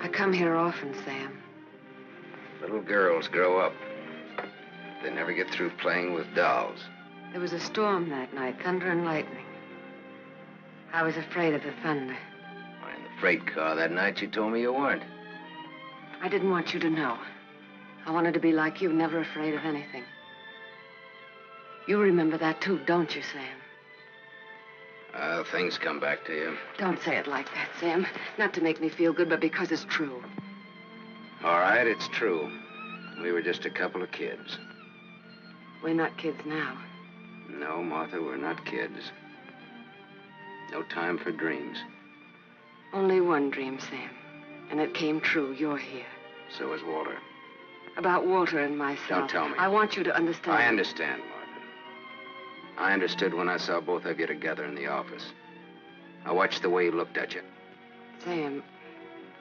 I come here often, Sam. Little girls grow up. They never get through playing with dolls. There was a storm that night, thunder and lightning. I was afraid of the thunder. Why, in the freight car that night, you told me you weren't. I didn't want you to know. I wanted to be like you, never afraid of anything. You remember that, too, don't you, Sam? Things come back to you. Don't say it like that, Sam. Not to make me feel good, but because it's true. All right, it's true. We were just a couple of kids. We're not kids now. No, Martha, we're not kids. No time for dreams. Only one dream, Sam. And it came true. You're here. So is Walter. About Walter and myself. Don't tell me. I want you to understand. I understand, Martha. I understood when I saw both of you together in the office. I watched the way he looked at you. Sam,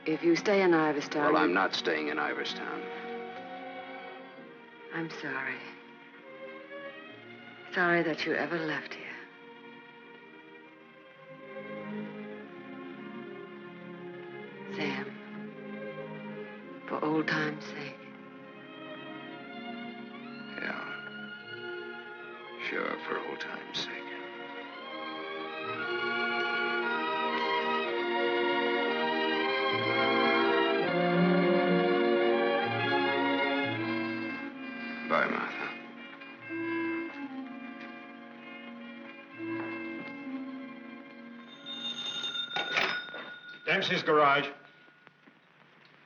if you stay in Iverstown... Well, I'm not staying in Iverstown. I'm sorry. sorry that you ever left here. Sam, for old time's sake. Yeah. Sure, for old time's sake. Bye, Martha. Dempsey's garage.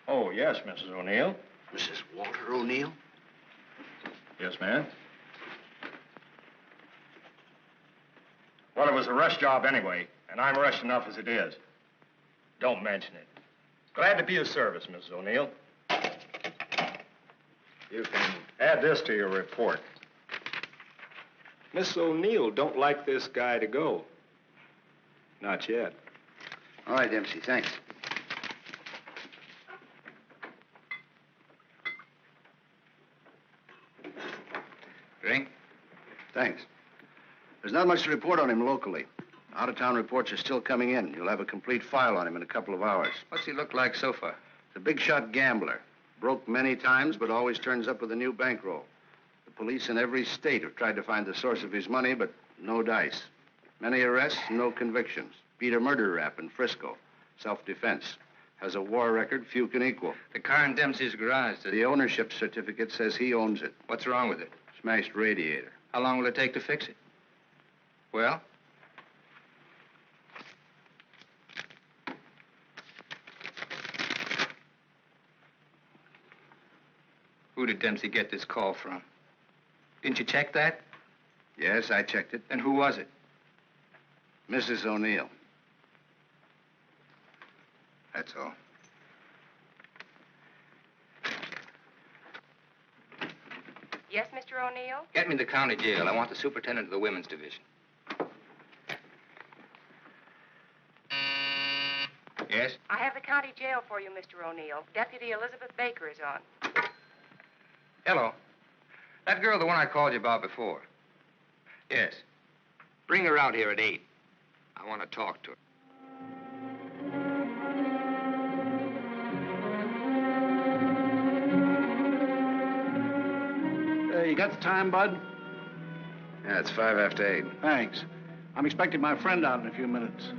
Oh, yes, Mrs. O'Neill. Mrs. Walter O'Neill? Yes, ma'am. Well, it was a rush job anyway, and I'm rushed enough as it is. Don't mention it. Glad to be of service, Mrs. O'Neill. You can add this to your report. Miss O'Neill don't like this guy to go. Not yet. All right, Dempsey, thanks. Drink? Thanks. There's not much to report on him locally. Out-of-town reports are still coming in. You'll have a complete file on him in a couple of hours. What's he look like so far? He's a big-shot gambler. Broke many times, but always turns up with a new bankroll. The police in every state have tried to find the source of his money, but no dice. Many arrests, no convictions. Beat a murder rap in Frisco. Self-defense. Has a war record few can equal. The car in Dempsey's garage. The ownership certificate says he owns it. What's wrong with it? Smashed radiator. How long will it take to fix it? Well? Who did Dempsey get this call from? Didn't you check that? Yes, I checked it. And who was it? Mrs. O'Neill. That's all. Yes, Mr. O'Neill? Get me to the county jail. I want the superintendent of the women's division. Yes? I have the county jail for you, Mr. O'Neill. Deputy Elizabeth Baker is on. Hello. That girl, the one I called you about before. Yes. Bring her out here at 8. I want to talk to her. You got the time, Bud? Yeah, it's 5 after 8. Thanks. I'm expecting my friend out in a few minutes.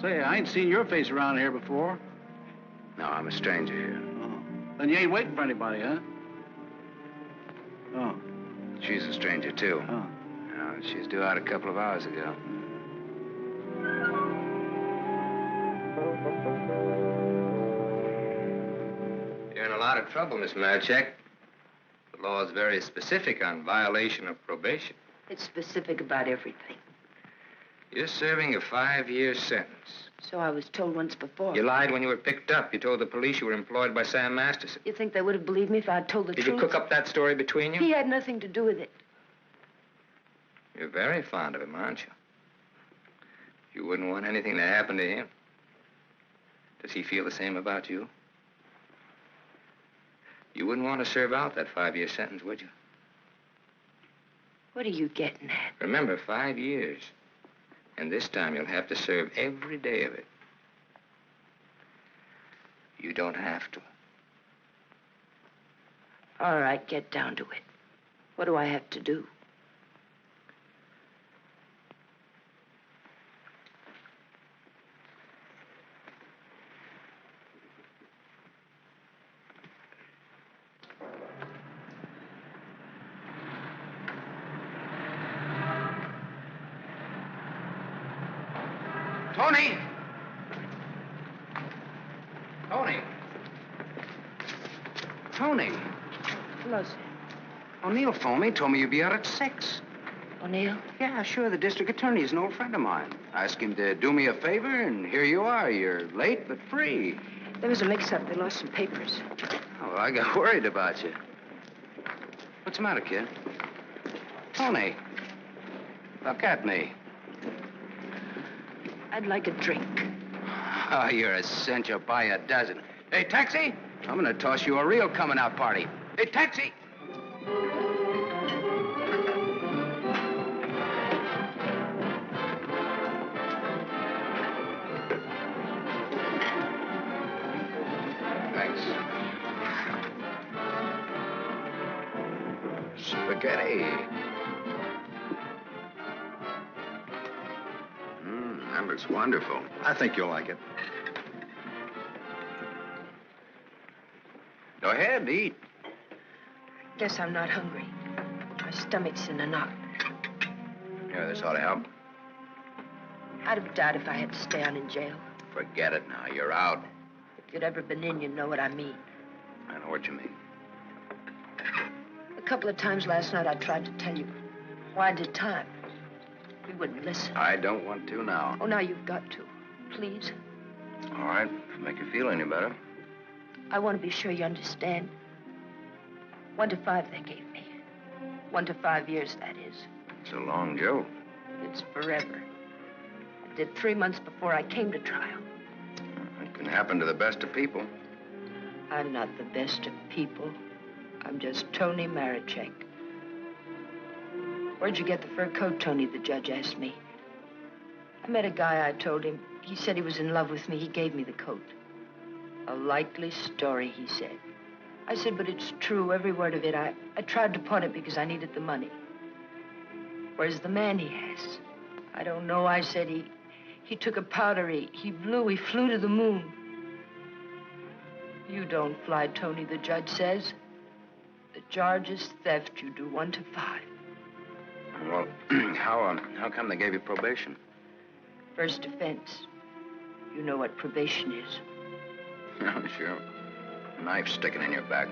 Say, I ain't seen your face around here before. No, I'm a stranger here. Oh. Then you ain't waiting for anybody, huh? Oh. She's a stranger, too. Oh. She's due out a couple of hours ago. You're in a lot of trouble, Miss Marichek. The law is very specific on violation of probation. It's specific about everything. You're serving a 5-year sentence. So I was told once before. You lied when you were picked up. You told the police you were employed by Sam Masterson. You think they would have believed me if I'd told the truth? Did you cook up that story between you? He had nothing to do with it. You're very fond of him, aren't you? You wouldn't want anything to happen to him. Does he feel the same about you? You wouldn't want to serve out that 5-year sentence, would you? What are you getting at? Remember, 5 years. And this time you'll have to serve every day of it. You don't have to. All right, get down to it. What do I have to do? Toni! Toni! Toni! Hello, sir. O'Neill phoned me, told me you'd be out at 6. O'Neill? Yeah, sure. The district attorney is an old friend of mine. I asked him to do me a favor, and here you are. You're late, but free. There was a mix-up. They lost some papers. Oh, well, I got worried about you. What's the matter, kid? Toni, look at me. I'd like a drink. Oh, you're a cinch. You'll buy a dozen. Hey, taxi! I'm gonna toss you a real coming-out party. Hey, taxi! spaghetti. That looks wonderful. I think you'll like it. Go ahead, eat. Guess I'm not hungry. My stomach's in a knot. Here, this ought to help. I'd have died if I had to stay on in jail. Forget it now. You're out. If you'd ever been in, you'd know what I mean. I know what you mean. A couple of times last night I tried to tell you why I did time. You wouldn't listen. I don't want to now. Oh, now you've got to. Please. All right, if it make you feel any better. I want to be sure you understand. 1 to 5 they gave me. 1 to 5 years, that is. It's a long joke. It's forever. I did 3 months before I came to trial. It can happen to the best of people. I'm not the best of people. I'm just Toni Marichek. Where'd you get the fur coat, Toni? The judge asked me. I met a guy, I told him. He said he was in love with me. He gave me the coat. A likely story, he said. I said, but it's true, every word of it. I tried to pawn it because I needed the money. Where's the man he has? I don't know, I said. He took a powder, he flew to the moon. You don't fly, Toni, the judge says. The charge is theft. You do 1 to 5. Well, how come they gave you probation? First offense. You know what probation is. Oh, sure. A knife sticking in your back.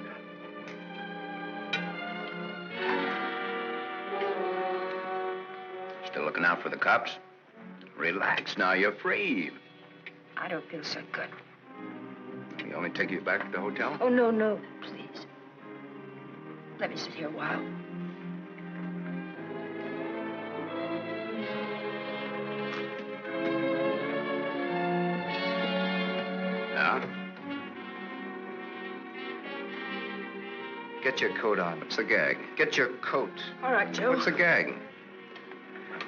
Still looking out for the cops? Relax now, you're free. I don't feel so good. You want me to take you back to the hotel? Oh, no, please. Let me sit here a while. Now? Get your coat on. What's the gag? Get your coat. All right, Joe. What's the gag?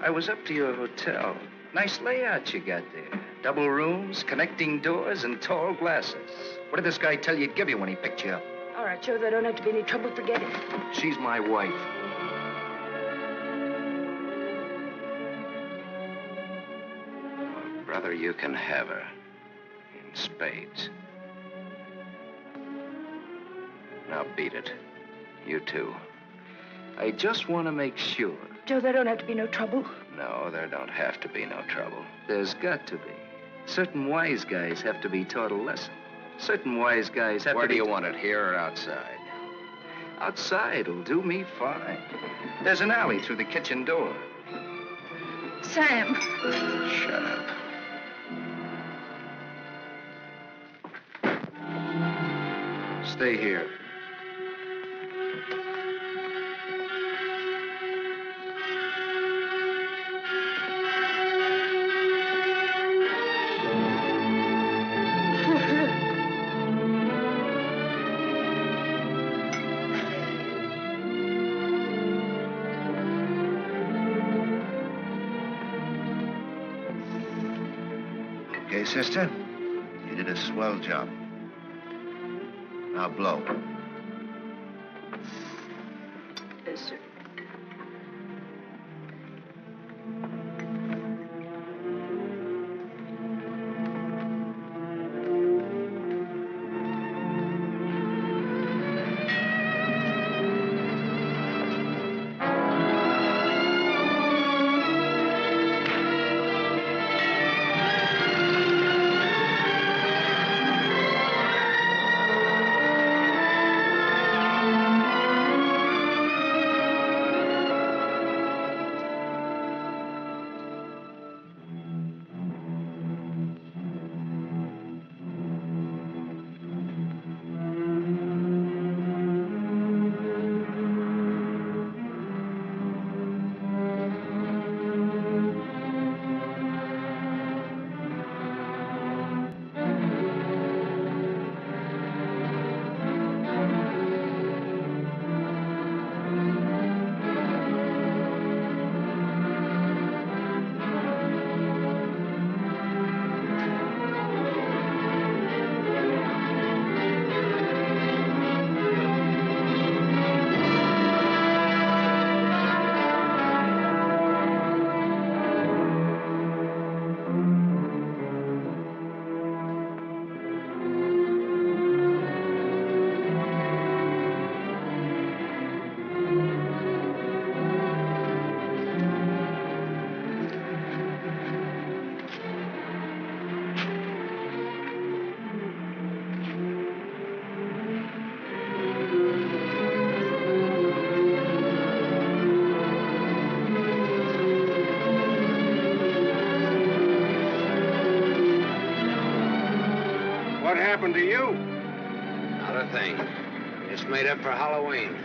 I was up to your hotel. Nice layout you got there. Double rooms, connecting doors, and tall glasses. What did this guy tell you he'd give you when he picked you up? All right, Joe, there don't have to be any trouble. Forget it. She's my wife. Well, brother, you can have her. In spades. Now beat it. You too. I just want to make sure. Joe, there don't have to be no trouble. No, there don't have to be no trouble. There's got to be. Certain wise guys have to be taught a lesson. Certain wise guys have to be... Where do you want it, here or outside? Outside'll do me fine. There's an alley through the kitchen door. Sam. Shut up. Stay here. Okay, sister? You did a swell job. Now blow. Yes, sir. What happened to you? Not a thing. Just made up for Halloween.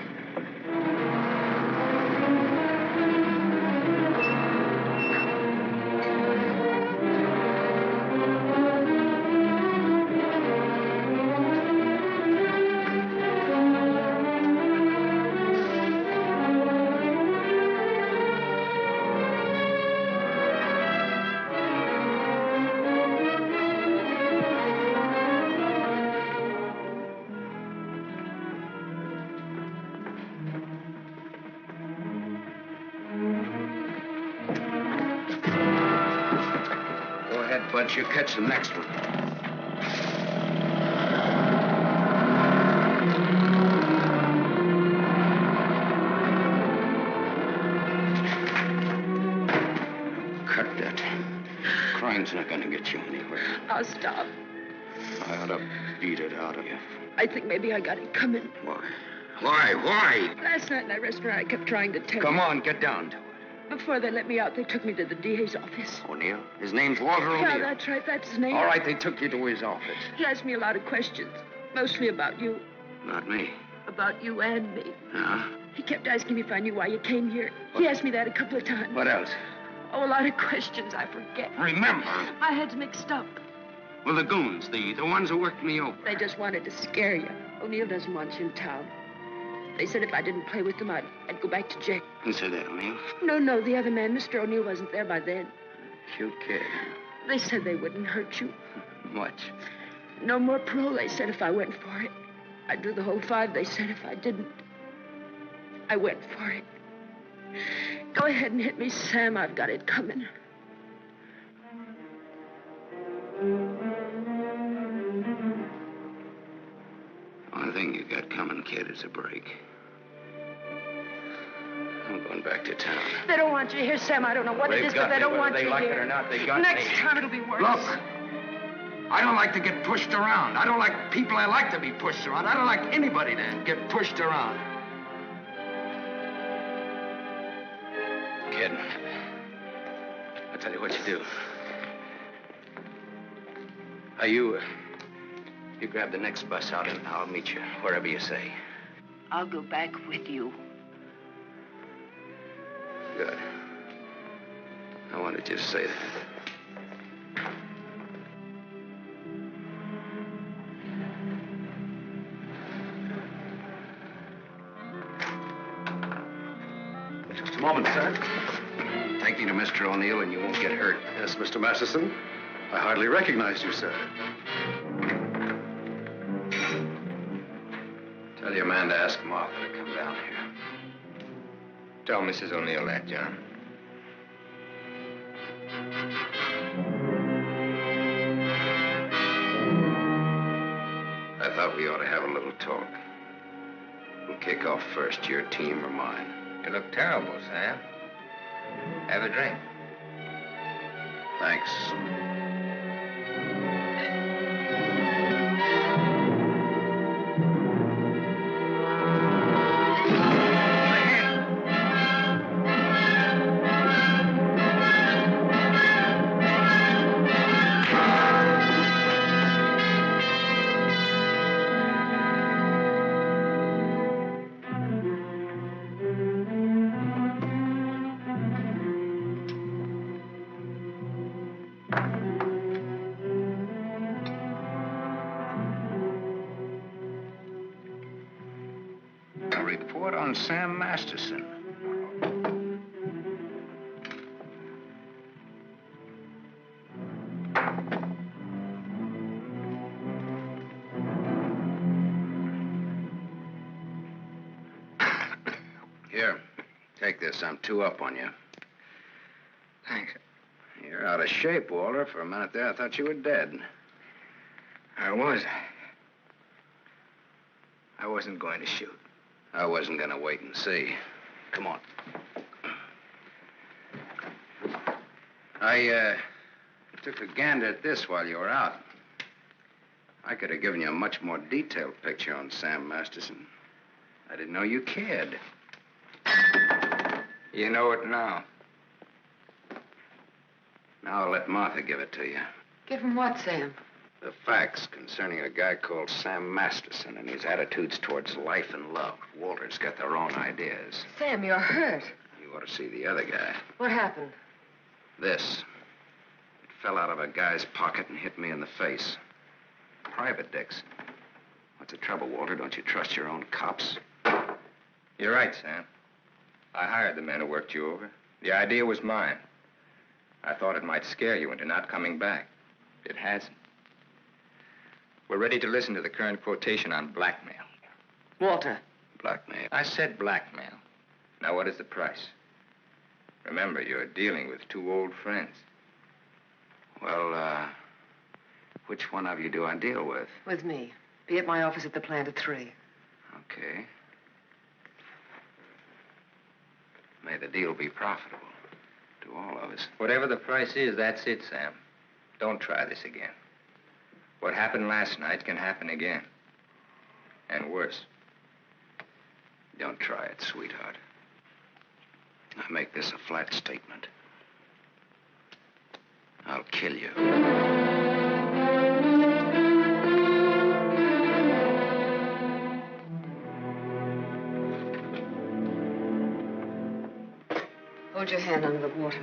But you catch the next one. Cut that. Crime's not gonna get you anywhere. I'll stop. I ought to beat it out of you. I think maybe I got it coming. Why? Why? Last night in that restaurant, I kept trying to tell Come you. on, get down to it. Before they let me out, they took me to the DA's office. O'Neill? His name's Walter O'Neill. Yeah, that's right. That's his name. All right, they took you to his office. He asked me a lot of questions, mostly about you. Not me. About you and me. Huh? He kept asking me if I knew why you came here. He asked me that a couple of times. What else? Oh, a lot of questions I forget. Remember. My head's mixed up. Well, the goons, the ones who worked me over. They just wanted to scare you. O'Neill doesn't want you in town. They said if I didn't play with them, I'd go back to jail. Who said that, O'Neill? No, the other man, Mr. O'Neill, wasn't there by then. Cute kid. They said they wouldn't hurt you. Much. No more parole, they said, if I went for it. I'd do the whole 5, they said, if I didn't. I went for it. Go ahead and hit me, Sam. I've got it coming. One thing you got coming, kid, is a break. I'm going back to town. They don't want you here, Sam. I don't know what it is, but they don't want you here. Whether they like it or not, they got me. Next time it'll be worse. Look, I don't like to get pushed around. I don't like people I like to be pushed around. I don't like anybody to get pushed around. Kid, I'll tell you what you do. You grab the next bus out and I'll meet you wherever you say. I'll go back with you. Good. I wanted you to say that. Just a moment, sir. Take me to Mr. O'Neill and you won't get hurt. Yes, Mr. Masterson. I hardly recognized you, sir. Tell your man to ask Martha to come down here. Tell Mrs. O'Neill that, John. I thought we ought to have a little talk. We'll kick off first, your team or mine. You look terrible, Sam. Have a drink. Thanks. Report on Sam Masterson. Here, take this. I'm 2 up on you. Thanks. You're out of shape, Walter. For a minute there, I thought you were dead. I was. I wasn't going to shoot. I wasn't going to wait and see. Come on. I took a gander at this while you were out. I could have given you a much more detailed picture on Sam Masterson. I didn't know you cared. You know it now. Now I'll let Martha give it to you. Give him what, Sam? The facts concerning a guy called Sam Masterson and his attitudes towards life and love. Walter's got their own ideas. Sam, you're hurt. You ought to see the other guy. What happened? This. It fell out of a guy's pocket and hit me in the face. Private dicks. What's the trouble, Walter? Don't you trust your own cops? You're right, Sam. I hired the men who worked you over. The idea was mine. I thought it might scare you into not coming back. It hasn't. We're ready to listen to the current quotation on blackmail. Walter. Blackmail? I said blackmail. Now, what is the price? Remember, you're dealing with two old friends. Well, which one of you do I deal with? With me. Be at my office at the plant at 3. Okay. May the deal be profitable to all of us. Whatever the price is, that's it, Sam. Don't try this again. What happened last night can happen again. And worse. Don't try it, sweetheart. I make this a flat statement. I'll kill you. Hold your hand under the water.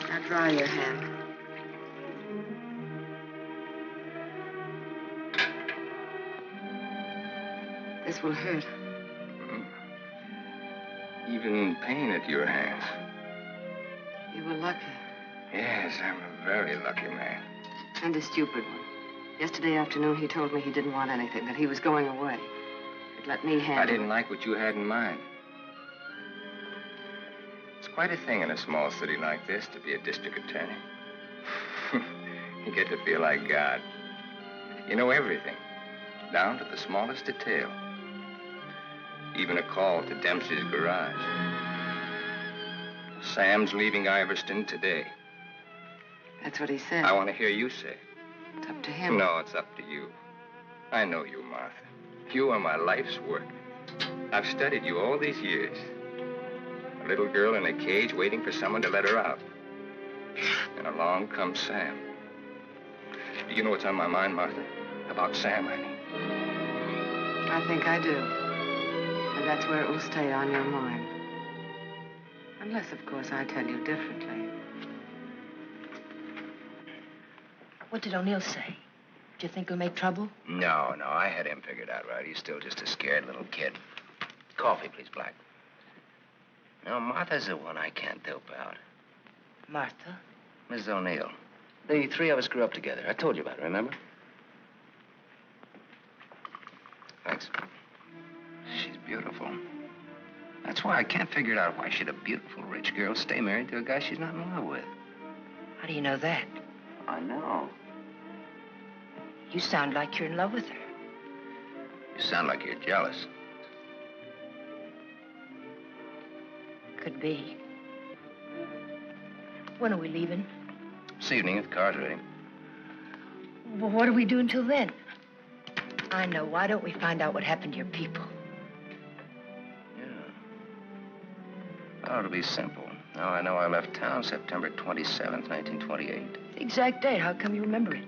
Now dry your hand. This will hurt. Even in pain at your hands. You were lucky. Yes, I'm a very lucky man. And a stupid one. Yesterday afternoon, he told me he didn't want anything, that he was going away. He'd let me handle it. I didn't like what you had in mind. It's quite a thing in a small city like this to be a district attorney. You get to feel like God. You know everything, down to the smallest detail. Even a call to Dempsey's garage. Sam's leaving Iverstown today. That's what he said. I want to hear you say it. It's up to him. No, it's up to you. I know you, Martha. You are my life's work. I've studied you all these years. A little girl in a cage waiting for someone to let her out. And along comes Sam. Do you know what's on my mind, Martha? About Sam, I mean. I think I do. And that's where it will stay on your mind. Unless, of course, I tell you differently. What did O'Neill say? Do you think he'll make trouble? No, I had him figured out right. He's still just a scared little kid. Coffee, please, Black. No, Martha's the one I can't dope out. Martha? Mrs. O'Neill. The three of us grew up together. I told you about it, remember? Thanks. She's beautiful. That's why I can't figure it out. Why should a beautiful rich girl stay married to a guy she's not in love with? How do you know that? I know. You sound like you're in love with her. You sound like you're jealous. Could be. When are we leaving? This evening, if the car's ready. Well, what do we do until then? I know. Why don't we find out what happened to your people? Oh, it'll be simple. Now I know I left town September 27th, 1928. The exact date. How come you remember it?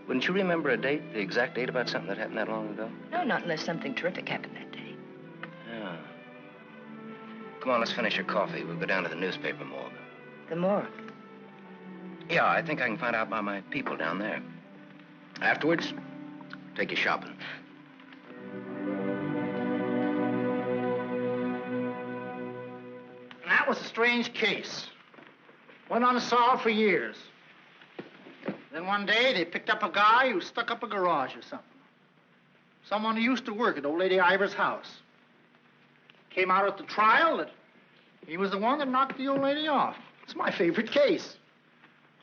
Wouldn't you remember a date, the exact date about something that happened that long ago? No, not unless something terrific happened that day. Yeah. Come on, let's finish your coffee. We'll go down to the newspaper morgue. The morgue? Yeah, I think I can find out about my people down there. Afterwards, take you shopping. That was a strange case. Went unsolved for years. Then one day, they picked up a guy who stuck up a garage or something. Someone who used to work at old lady Ivers' house. Came out at the trial that he was the one that knocked the old lady off. It's my favorite case.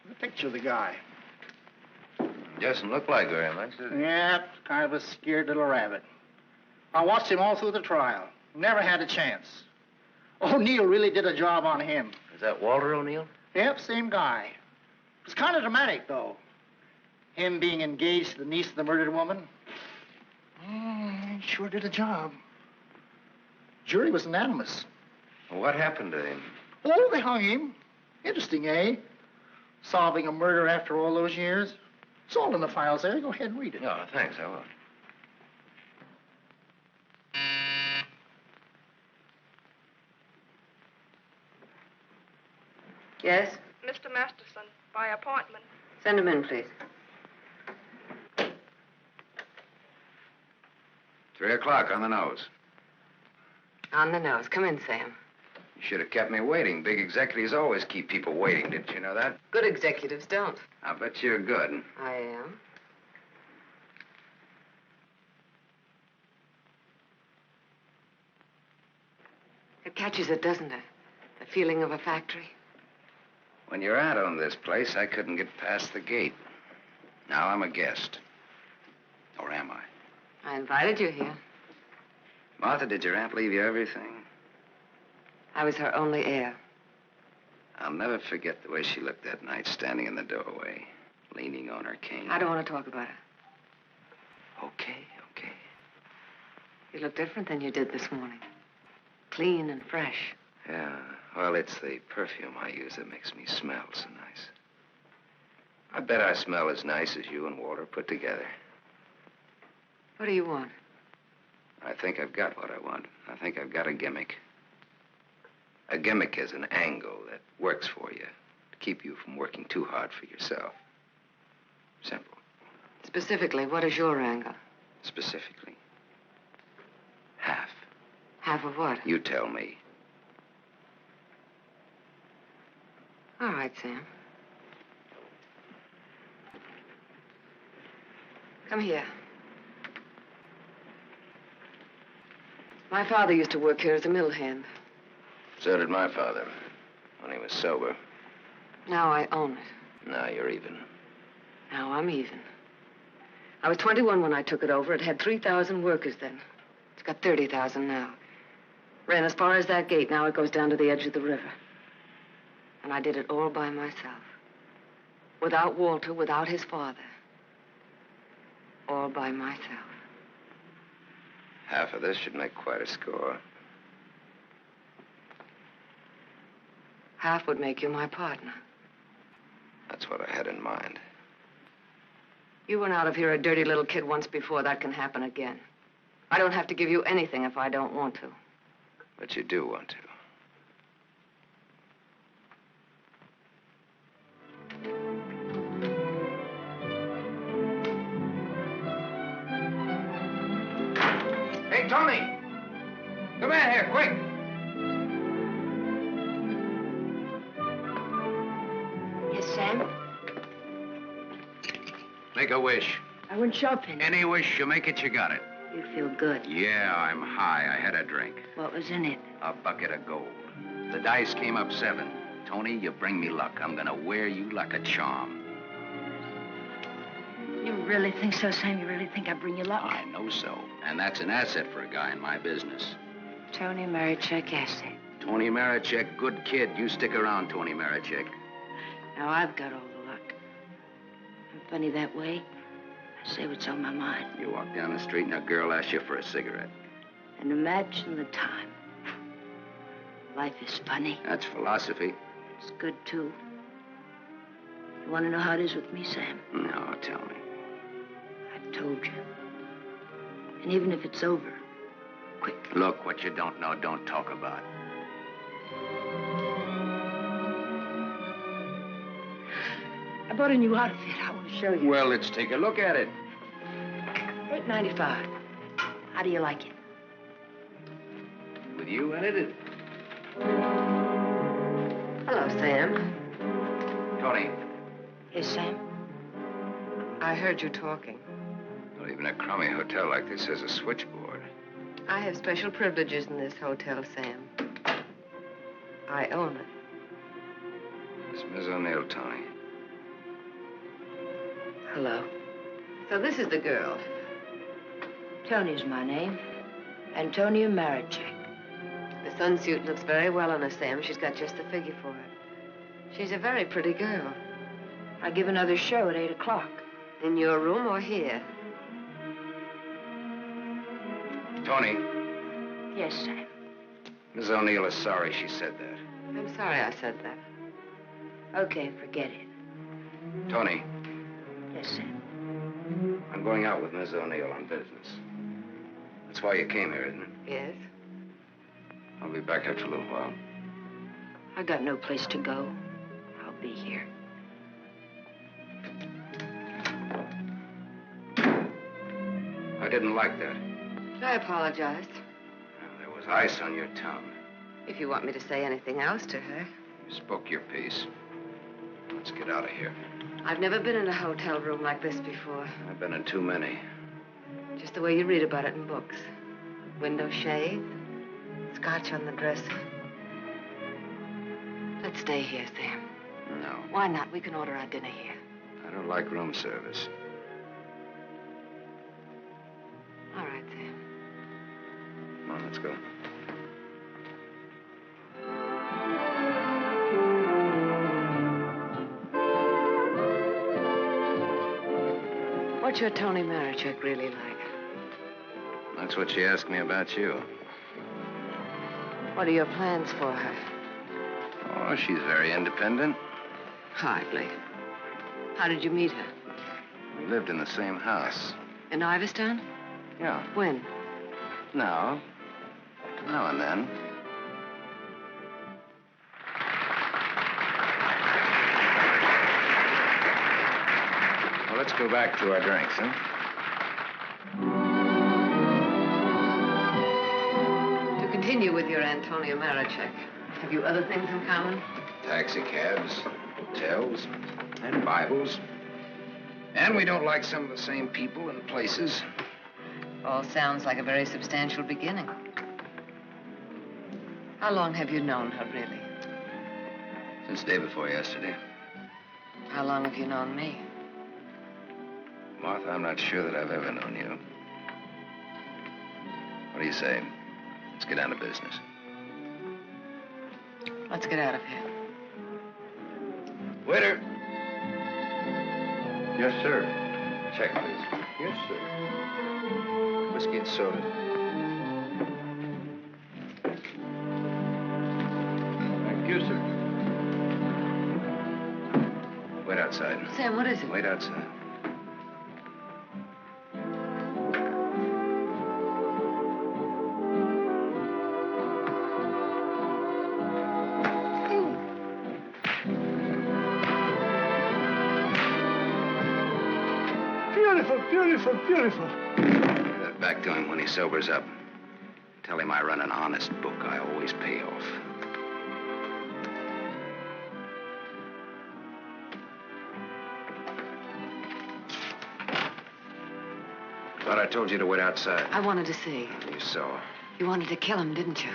The picture of the guy. Doesn't look like very much, does it? Yeah, kind of a scared little rabbit. I watched him all through the trial. Never had a chance. O'Neill really did a job on him. Is that Walter O'Neill? Yep, same guy. It was kind of dramatic, though. Him being engaged to the niece of the murdered woman. He sure did a job. Jury was unanimous. Well, what happened to him? Oh, they hung him. Interesting, eh? Solving a murder after all those years. It's all in the files there. Go ahead and read it. No, thanks, I will. Yes? Mr. Masterson, by appointment. Send him in, please. 3 o'clock on the nose. On the nose. Come in, Sam. You should have kept me waiting. Big executives always keep people waiting. Didn't you know that? Good executives don't. I bet you're good. I am. It catches it, doesn't it? The feeling of a factory. When you're out on this place, I couldn't get past the gate. Now I'm a guest. Or am I? I invited you here. Martha, did your aunt leave you everything? I was her only heir. I'll never forget the way she looked that night, standing in the doorway, leaning on her cane. I don't want to talk about her. Okay. You look different than you did this morning. Clean and fresh. Yeah, well, it's the perfume I use that makes me smell so nice. I bet I smell as nice as you and Walter put together. What do you want? I think I've got what I want. I think I've got a gimmick. A gimmick is an angle that works for you to keep you from working too hard for yourself. Simple. Specifically, what is your angle? Specifically, half. Half of what? You tell me. All right, Sam. Come here. My father used to work here as a mill hand. So did my father, when he was sober. Now I own it. Now you're even. Now I'm even. I was 21 when I took it over. It had 3,000 workers then. It's got 30,000 now. Ran as far as that gate. Now it goes down to the edge of the river. And I did it all by myself. Without Walter, without his father. All by myself. Half of this should make quite a score. Half would make you my partner. That's what I had in mind. You went out of here a dirty little kid once before. That can happen again. I don't have to give you anything if I don't want to. But you do want to. Hey, Toni! Come in here, quick! Yes, Sam? Make a wish. I went shopping. Any wish you make it, you got it. You feel good. Yeah, I'm high. I had a drink. What was in it? A bucket of gold. The dice came up 7. Toni, you bring me luck. I'm gonna wear you like a charm. You really think so, Sam? You really think I bring you luck? I know so. And that's an asset for a guy in my business. Toni Marichek, asset. Toni Marichek, good kid. You stick around, Toni Marichek. Now I've got all the luck. I'm funny that way. I say what's on my mind. You walk down the street and a girl asks you for a cigarette. And imagine the time. Life is funny. That's philosophy. It's good, too. You want to know how it is with me, Sam? No, tell me. I've told you. And even if it's over, quick. Look, what you don't know, don't talk about. I bought a new outfit. I want to show you. Well, let's take a look at it. $8.95. How do you like it? With you in it? Hello, Sam. Toni. Yes, Sam? I heard you talking. Well, even a crummy hotel like this has a switchboard. I have special privileges in this hotel, Sam. I own it. It's Miss O'Neill, Toni. Hello. So this is the girl. Toni's my name. Antonia Marichek. The sunsuit looks very well on her, Sam. She's got just the figure for it. She's a very pretty girl. I give another show at 8 o'clock. In your room or here? Toni, Yes, Sam. Miss O'Neill is sorry she said that. I'm sorry I said that. Okay, forget it. Toni, Yes, sir. I'm going out with Miss O'Neill on business. That's why you came here, isn't it? Yes? I'll be back after a little while. I got no place to go. I'll be here. I didn't like that. I apologize. There was ice on your tongue. If you want me to say anything else to her. You spoke your piece. Let's get out of here. I've never been in a hotel room like this before. I've been in too many. Just the way you read about it in books. Window shade, scotch on the dresser. Let's stay here, Sam. No, Why not? We can order our dinner here. I don't like room service. All right, Sam. Come on, let's go. What's your Toni Marichek really like? That's what she asked me about you. What are your plans for her? Oh, she's very independent. Hardly. How did you meet her? We lived in the same house. In Iverstown? Yeah. When? Now and then. Well, let's go back to our drinks, huh? To continue with your Antonia Marichek, have you other things in common? Taxi cabs, hotels, and Bibles. And we don't like some of the same people and places. All sounds like a very substantial beginning. How long have you known her, really? Since day before yesterday. How long have you known me? Martha, I'm not sure that I've ever known you. What do you say? Let's get down to business. Let's get out of here. Waiter. Yes, sir. Check, please. Yes, sir. Whiskey and soda. Thank you, sir. Wait outside. Sam, what is it? Wait outside. Beautiful, beautiful. Give that back to him when he sobers up. Tell him I run an honest book. I always pay off. Thought I told you to wait outside. I wanted to see. You saw. You wanted to kill him, didn't you?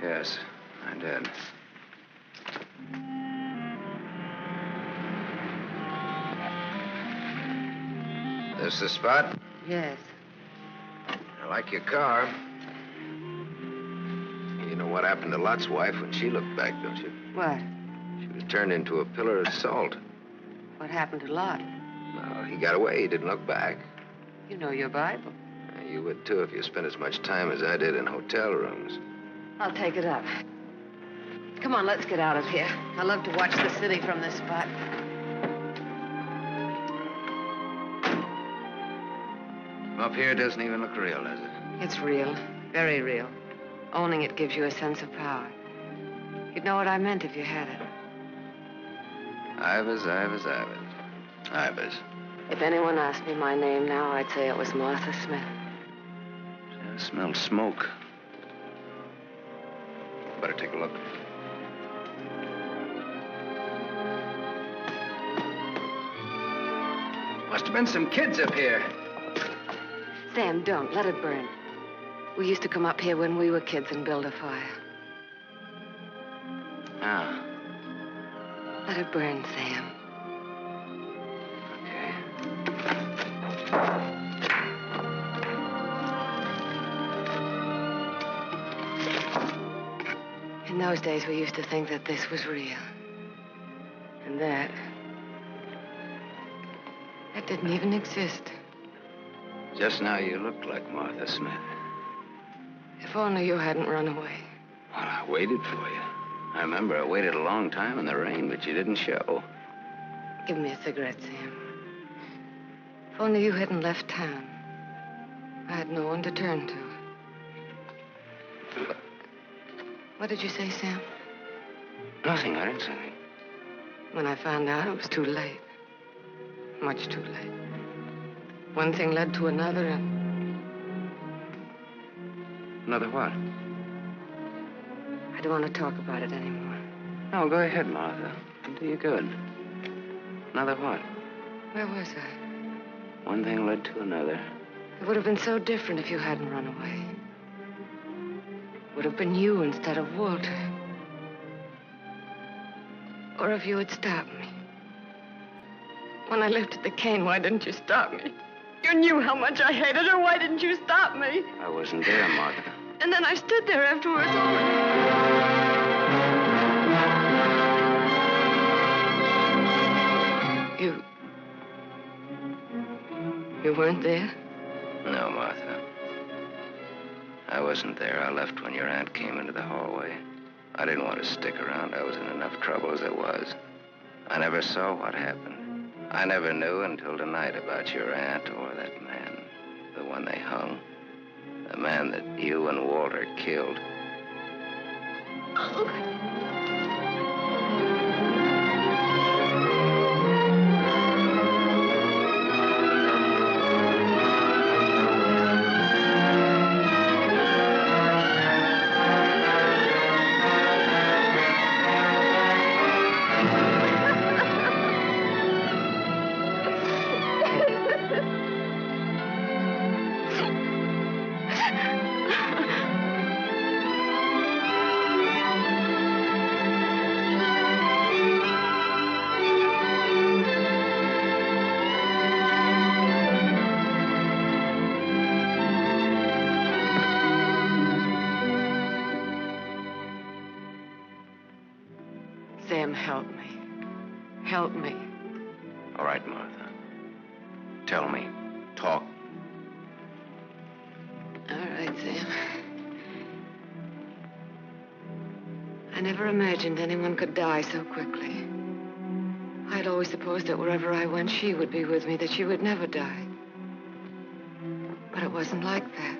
Yes, I did. This the spot? Yes. I like your car. You know what happened to Lot's wife when she looked back, don't you? What? She was turned into a pillar of salt. What happened to Lot? Well, he got away. He didn't look back. You know your Bible. You would, too, if you spent as much time as I did in hotel rooms. I'll take it up. Come on, let's get out of here. I love to watch the city from this spot. Up here doesn't even look real, does it? It's real. Very real. Owning it gives you a sense of power. You'd know what I meant if you had it. Ivers. Ivers. If anyone asked me my name now, I'd say it was Martha Smith. I smelled smoke. Better take a look. Must have been some kids up here. Sam, don't. Let it burn. We used to come up here when we were kids and build a fire. Ah. Let it burn, Sam. In those days, we used to think that this was real. And that didn't even exist. Just now you looked like Martha Smith. If only you hadn't run away. Well, I waited for you. I remember I waited a long time in the rain, but you didn't show. Give me a cigarette, Sam. If only you hadn't left town, I had no one to turn to. What did you say, Sam? Nothing, I didn't say anything. When I found out, it was too late. Much too late. One thing led to another, and Another what? I don't want to talk about it anymore. No, go ahead, Martha. It'll do you good. Another what? Where was I? One thing led to another. It would have been so different if you hadn't run away. It would have been you instead of Walter. Or if you had stopped me. When I lifted the cane, why didn't you stop me? You knew how much I hated her. Why didn't you stop me? I wasn't there, Martha. And then I stood there afterwards. You weren't there? No, Martha. I wasn't there. I left when your aunt came into the hallway. I didn't want to stick around. I was in enough trouble as it was. I never saw what happened. I never knew until tonight about your aunt or that man, the one they hung. The man that you and Walter killed. Sam, help me. Help me. All right, Martha. Tell me. Talk. All right, Sam. I never imagined anyone could die so quickly. I'd always supposed that wherever I went, she would be with me, that she would never die. But it wasn't like that.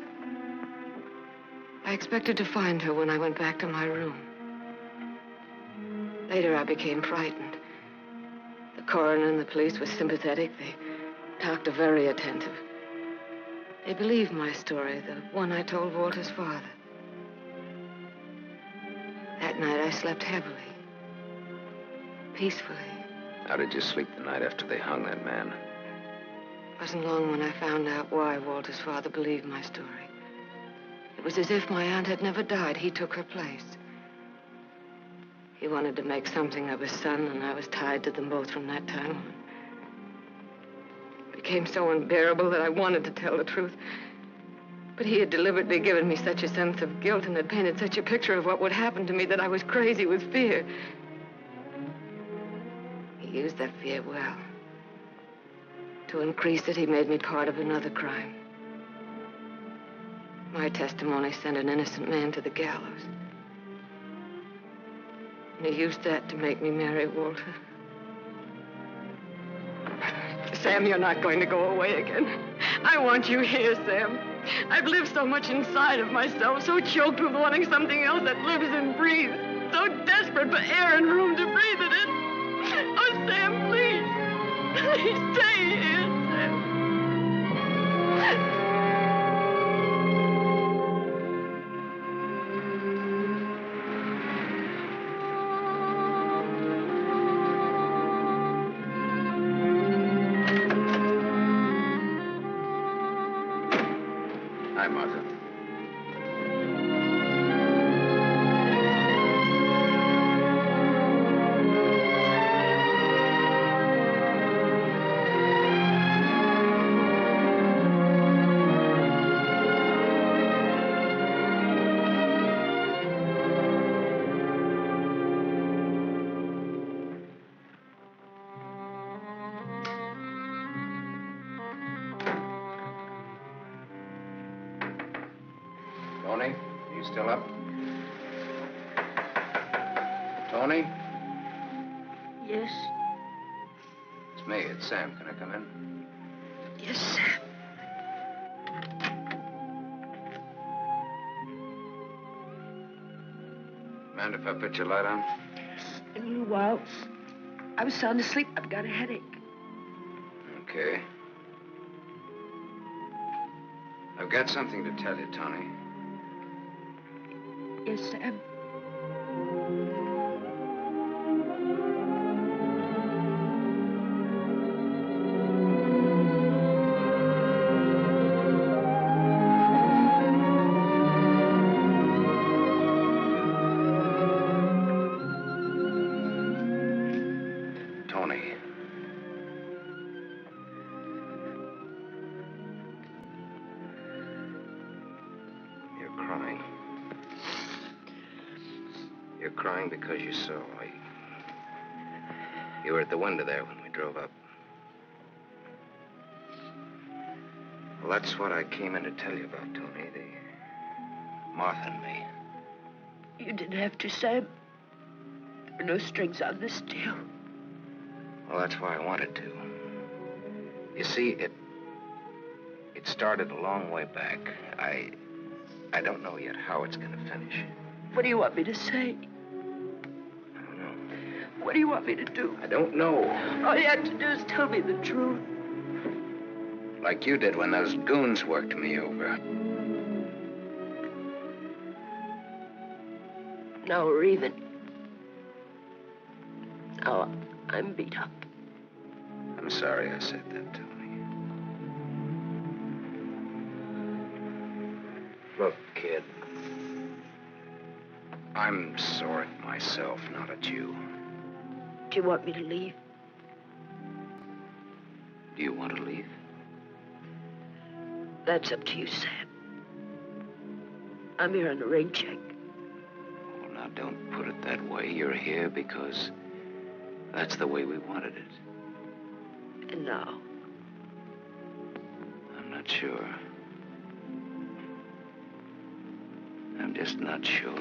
I expected to find her when I went back to my room. Later, I became frightened. The coroner and the police were sympathetic. The doctor very attentive. They believed my story, the one I told Walter's father. That night, I slept heavily. Peacefully. How did you sleep the night after they hung that man? It wasn't long when I found out why Walter's father believed my story. It was as if my aunt had never died. He took her place. He wanted to make something of his son, and I was tied to them both from that time on. It became so unbearable that I wanted to tell the truth. But he had deliberately given me such a sense of guilt and had painted such a picture of what would happen to me that I was crazy with fear. He used that fear well. To increase it, he made me part of another crime. My testimony sent an innocent man to the gallows. And he used that to make me marry Walter. Sam, you're not going to go away again. I want you here, Sam. I've lived so much inside of myself, so choked with wanting something else that lives and breathes, so desperate for air and room to breathe it in. Oh, Sam, please. Please stay here, Sam. Hi, Martha. Toni, are you still up? Toni? Yes? It's me. It's Sam. Can I come in? Yes, Sam. Mind if I put your light on? In a little while. I was sound asleep. I've got a headache. Okay. I've got something to tell you, Toni. Yes, Sam. Toni. You're crying. You're crying because you saw me. You were at the window there when we drove up. Well, that's what I came in to tell you about, Toni. The Martha and me. You didn't have to, Sam. There were no strings on this deal. Well, that's why I wanted to. You see, it started a long way back. I don't know yet how it's going to finish. What do you want me to say? I don't know. What do you want me to do? I don't know. All you have to do is tell me the truth. Like you did when those goons worked me over. Now we're even. Now I'm beat up. I'm sorry I said that, Toni. Look, kid. I'm sore at myself, not at you. Do you want me to leave? Do you want to leave? That's up to you, Sam. I'm here on a rain check. Well, now, don't put it that way. You're here because that's the way we wanted it. And now? I'm not sure. I'm just not sure.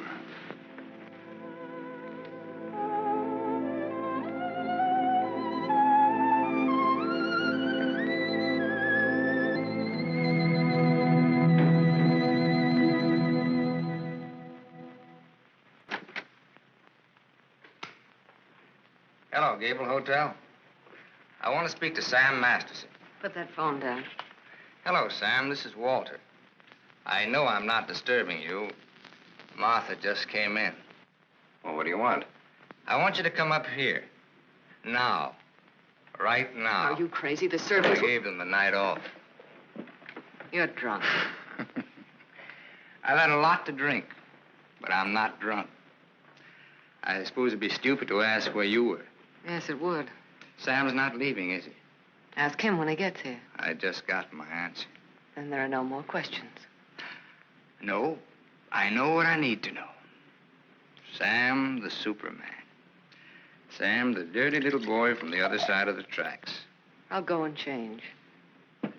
Hello, Gable Hotel. I want to speak to Sam Masterson. Put that phone down. Hello, Sam. This is Walter. I know I'm not disturbing you. Martha just came in. Well, what do you want? I want you to come up here. Now. Right now. Are you crazy? The I servants... gave them the night off. You're drunk. I've had a lot to drink, but I'm not drunk. I suppose it'd be stupid to ask where you were. Yes, it would. Sam's not leaving, is he? Ask him when he gets here. I just got my answer. Then there are no more questions. No, I know what I need to know. Sam, the Superman. Sam, the dirty little boy from the other side of the tracks. I'll go and change.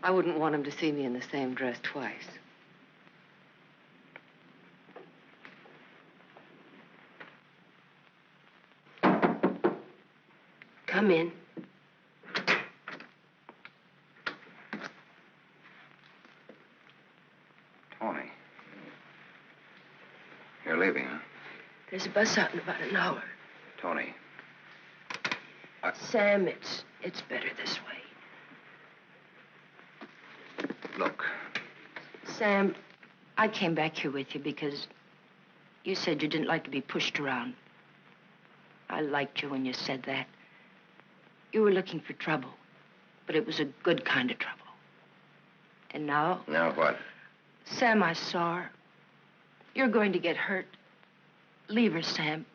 I wouldn't want him to see me in the same dress twice. Come in. Toni. You're leaving, huh? There's a bus out in about an hour. Toni. Sam, it's better this way. Look. Sam, I came back here with you because you said you didn't like to be pushed around. I liked you when you said that. You were looking for trouble, but it was a good kind of trouble. And now... Now what? Sam, I saw her. You're going to get hurt. Leave her, Sam.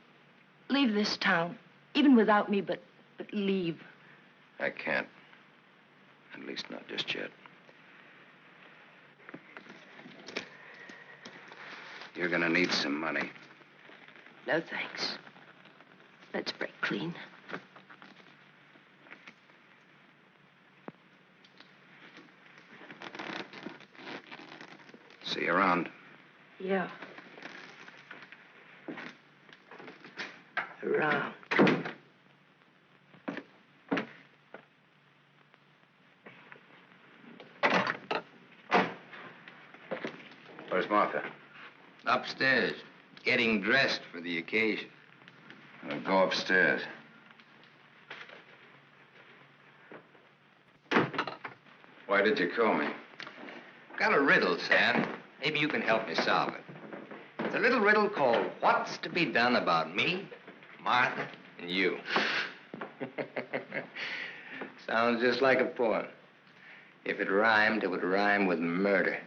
Leave this town. Even without me, but leave. I can't. At least not just yet. You're gonna need some money. No, thanks. Let's break clean. See you around. Yeah. Around. Where's Martha? Upstairs, getting dressed for the occasion. Go upstairs. Why did you call me? Got a riddle, Sam. Maybe you can help me solve it. It's a little riddle called What's to Be Done About Me, Martha, and You. Sounds just like a poem. If it rhymed, it would rhyme with murder.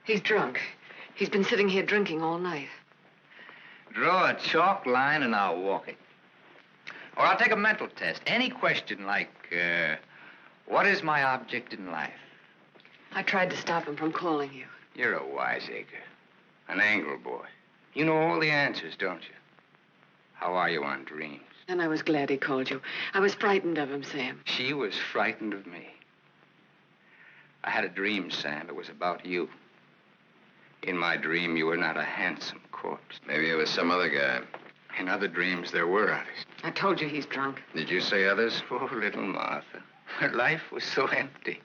He's drunk. He's been sitting here drinking all night. Draw a chalk line and I'll walk it. Or I'll take a mental test. Any question like, what is my object in life? I tried to stop him from calling you. You're a wiseacre. An angle boy. You know all the answers, don't you? How are you on dreams? And I was glad he called you. I was frightened of him, Sam. She was frightened of me. I had a dream, Sam. It was about you. In my dream, you were not a handsome corpse. Maybe it was some other guy. In other dreams, there were others. I told you he's drunk. Did you say others? Poor little Martha. Her life was so empty.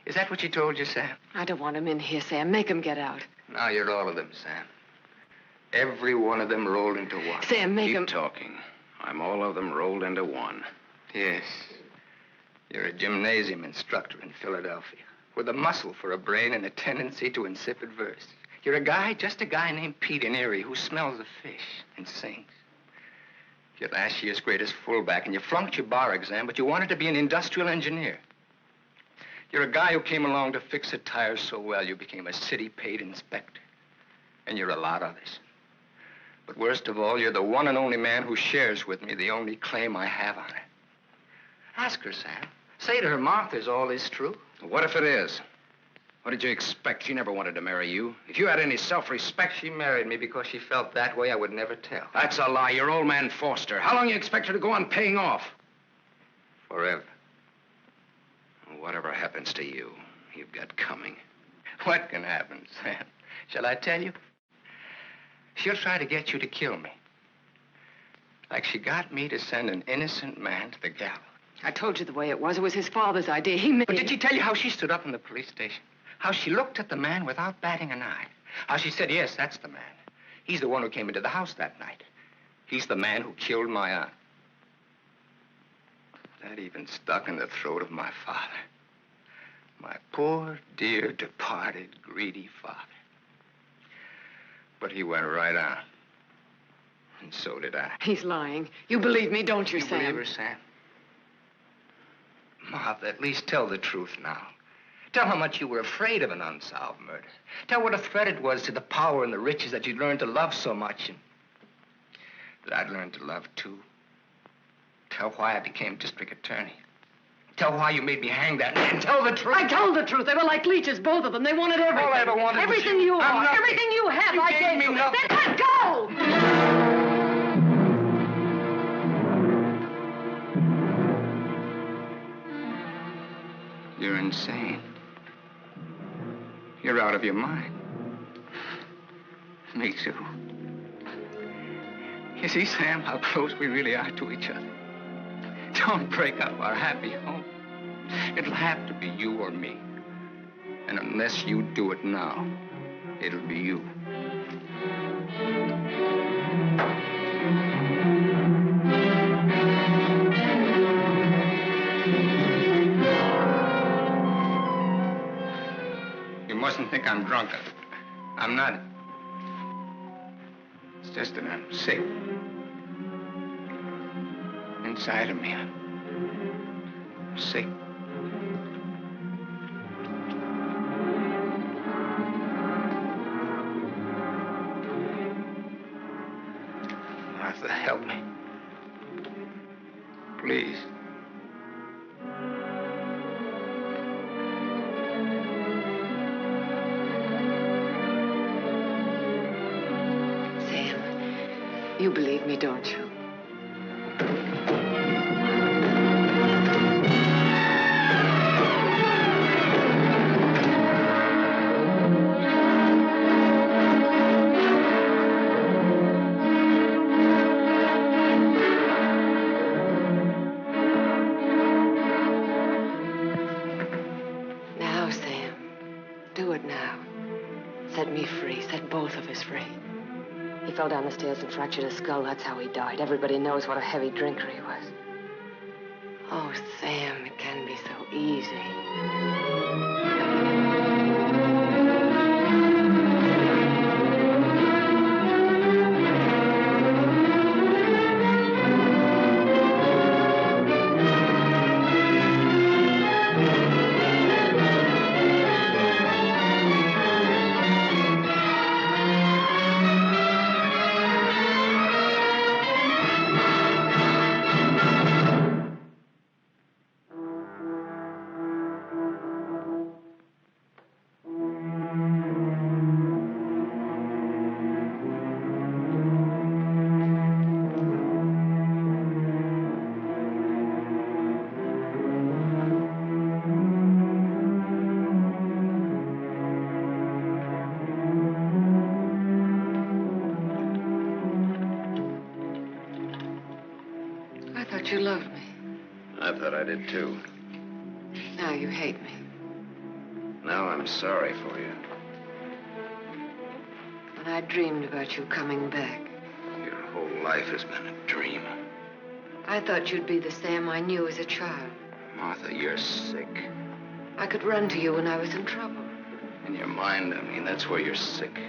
Is that what she told you, Sam? I don't want him in here, Sam. Make him get out. Now you're all of them, Sam. Every one of them rolled into one. Sam, make him... Keep talking. I'm all of them rolled into one. Yes. You're a gymnasium instructor in Philadelphia with a muscle for a brain and a tendency to insipid verse. You're a guy, just a guy named Pete in Erie who smells the fish and sings. You're last year's greatest fullback, and you flunked your bar exam, but you wanted to be an industrial engineer. You're a guy who came along to fix a tire so well you became a city-paid inspector. And you're a lot others. But worst of all, you're the one and only man who shares with me the only claim I have on her. Ask her, Sam. Say to her, Martha's all is true. What if it is? What did you expect? She never wanted to marry you. If you had any self-respect... She married me because she felt that way. I would never tell. That's a lie. Your old man forced her. How long do you expect her to go on paying off? Forever. Whatever happens to you, you've got coming. What can happen, Sam? Shall I tell you? She'll try to get you to kill me. Like she got me to send an innocent man to the gallows. I told you the way it was. It was his father's idea. He made... But did she tell you how she stood up in the police station? How she looked at the man without batting an eye? How she said, yes, that's the man. He's the one who came into the house that night. He's the man who killed my aunt. That even stuck in the throat of my father. My poor, dear, departed, greedy father. But he went right on. And so did I. He's lying. You believe me, don't you, Sam? You believe her, Sam? Martha, at least tell the truth now. Tell how much you were afraid of an unsolved murder. Tell what a threat it was to the power and the riches that you'd learned to love so much and that I'd learned to love, too. Tell why I became district attorney. Tell why you made me hang that man. Tell the truth. I told the truth. They were like leeches, both of them. They wanted everything. All I ever wanted everything was you I'm are. nothing. Everything you have, You I gave gave me you. nothing. Then let go! You're insane. You're out of your mind. Me too. You see, Sam, how close we really are to each other. Don't break up our happy home. It'll have to be you or me. And unless you do it now, it'll be you. You mustn't think I'm drunk. I'm not. It's just that I'm sick. Inside of me, I'm sick. Martha, help me. Please. Sam, you believe me, don't you? set me free, set both of us free. He fell down the stairs and fractured his skull. That's how he died. Everybody knows what a heavy drinker he was. Oh, Sam, it can be so easy. You loved me. I thought I did too. Now you hate me. Now I'm sorry for you. But I dreamed about you coming back. Your whole life has been a dream. I thought you'd be the Sam I knew as a child. Martha, you're sick. I could run to you when I was in trouble. In your mind, I mean, that's where you're sick.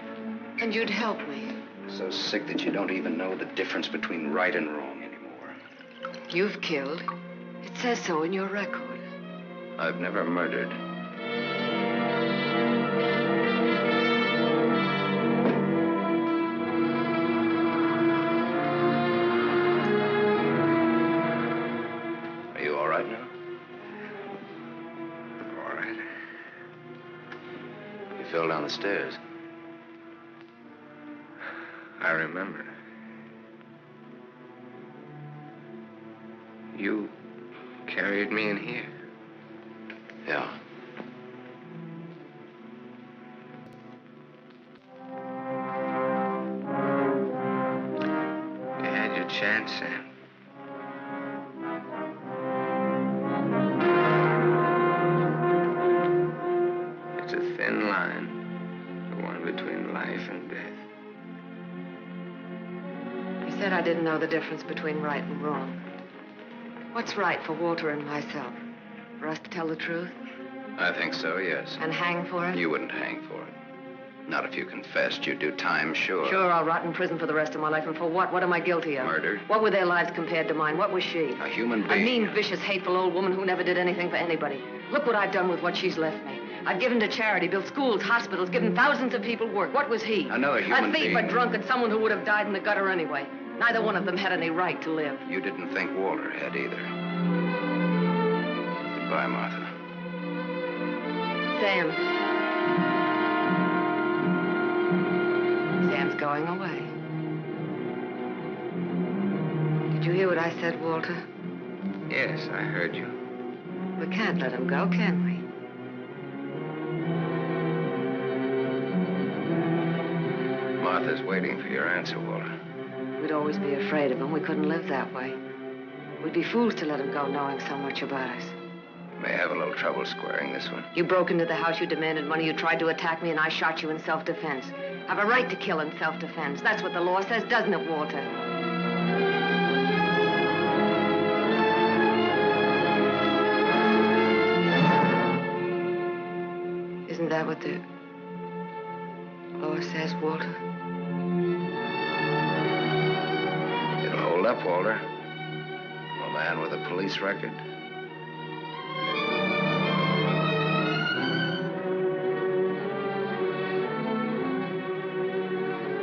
And you'd help me. So sick that you don't even know the difference between right and wrong. You've killed. It says so in your record. I've never murdered. Are you all right now? All right. You fell down the stairs. I remember. You carried me in here? Yeah. You had your chance, Sam. It's a thin line, the one between life and death. You said I didn't know the difference between right and wrong. What's right for Walter and myself? For us to tell the truth? I think so, yes. And hang for it? You wouldn't hang for it. Not if you confessed. You'd do time, sure. Sure, I'll rot in prison for the rest of my life. And for what? What am I guilty of? Murder. What were their lives compared to mine? What was she? A human A being. mean, vicious, hateful old woman who never did anything for anybody. Look what I've done with what she's left me. I've given to charity, built schools, hospitals, given thousands of people work. What was he? Another human being. A thief, a drunkard, someone who would have died in the gutter anyway. Neither one of them had any right to live. You didn't think Walter had either. Goodbye, Martha. Sam. Sam's going away. Did you hear what I said, Walter? Yes, I heard you. We can't let him go, can we? Martha's waiting for your answer, Walter. We'd always be afraid of him. We couldn't live that way. We'd be fools to let him go knowing so much about us. May have a little trouble squaring this one. You broke into the house, you demanded money, you tried to attack me, and I shot you in self-defense. Have a right to kill in self-defense. That's what the law says, doesn't it, Walter? Isn't that what the law says, Walter? It'll hold up, Walter. A man with a police record.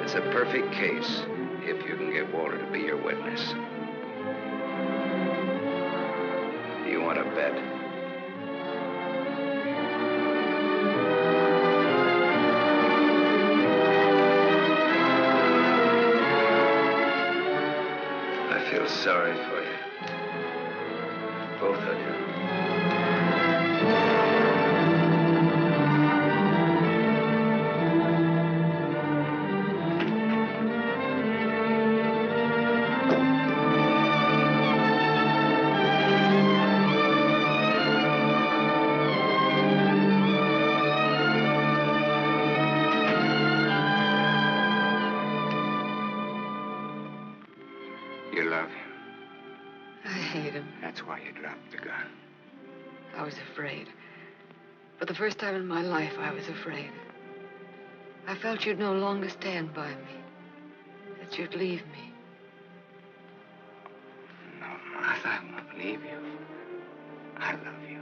It's a perfect case if you can get Walter to be your witness. Do you want to bet? I feel sorry for you. Both of you. love him. I hate him. That's why you dropped the gun. I was afraid. For the first time in my life, I was afraid. I felt you'd no longer stand by me. That you'd leave me. No, Martha, I won't leave you. I love you.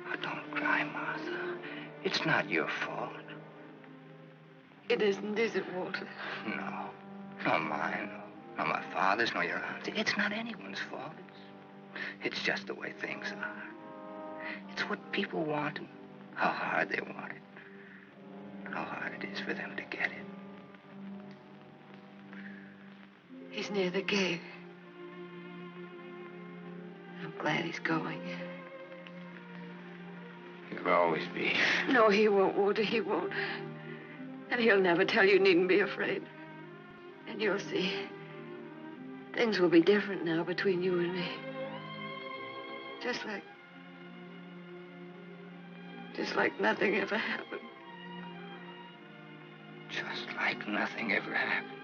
Oh, don't cry, Martha. It's not your fault. It isn't, is it, Walter? No. Not mine. Nor my father's, nor your aunt's. It's not anyone's fault. It's just the way things are. It's what people want and how hard they want it. How hard it is for them to get it. He's near the gate. I'm glad he's going. He'll always be. No, he won't, Walter, he won't. And he'll never tell you needn't be afraid. And you'll see. Things will be different now between you and me. Just like nothing ever happened. Just like nothing ever happened.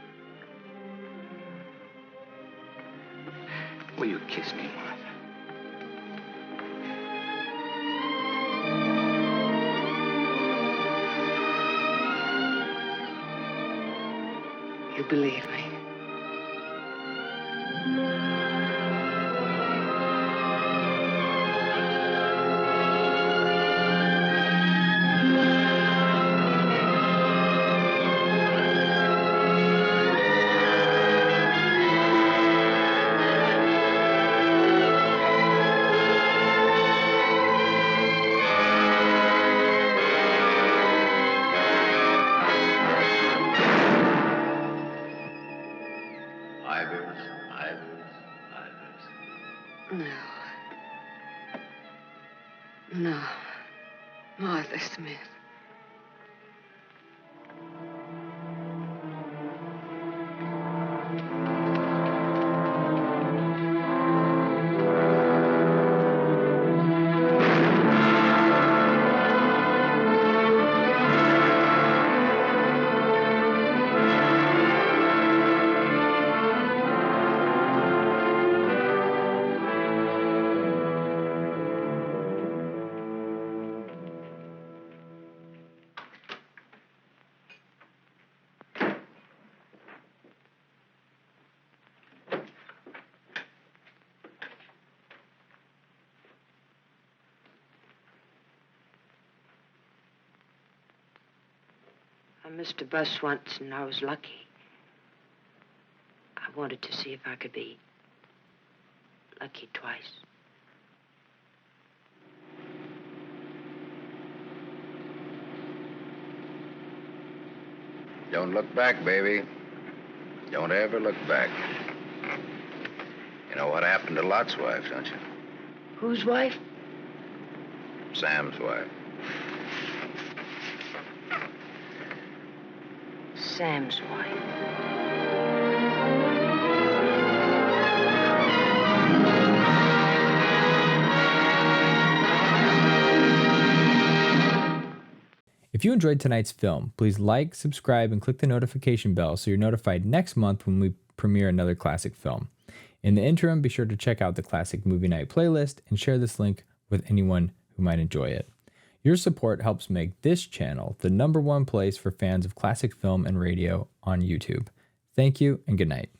Will you kiss me, Martha? You believe me? No. Martha Smith. I missed a bus once, and I was lucky. I wanted to see if I could be lucky twice. Don't look back, baby. Don't ever look back. You know what happened to Lot's wife, don't you? Whose wife? Sam's wife. Sam's wife. If you enjoyed tonight's film, please like, subscribe, and click the notification bell so you're notified next month when we premiere another classic film. In the interim, be sure to check out the Classic Movie Night playlist and share this link with anyone who might enjoy it. Your support helps make this channel the #1 place for fans of classic film and radio on YouTube. Thank you and good night.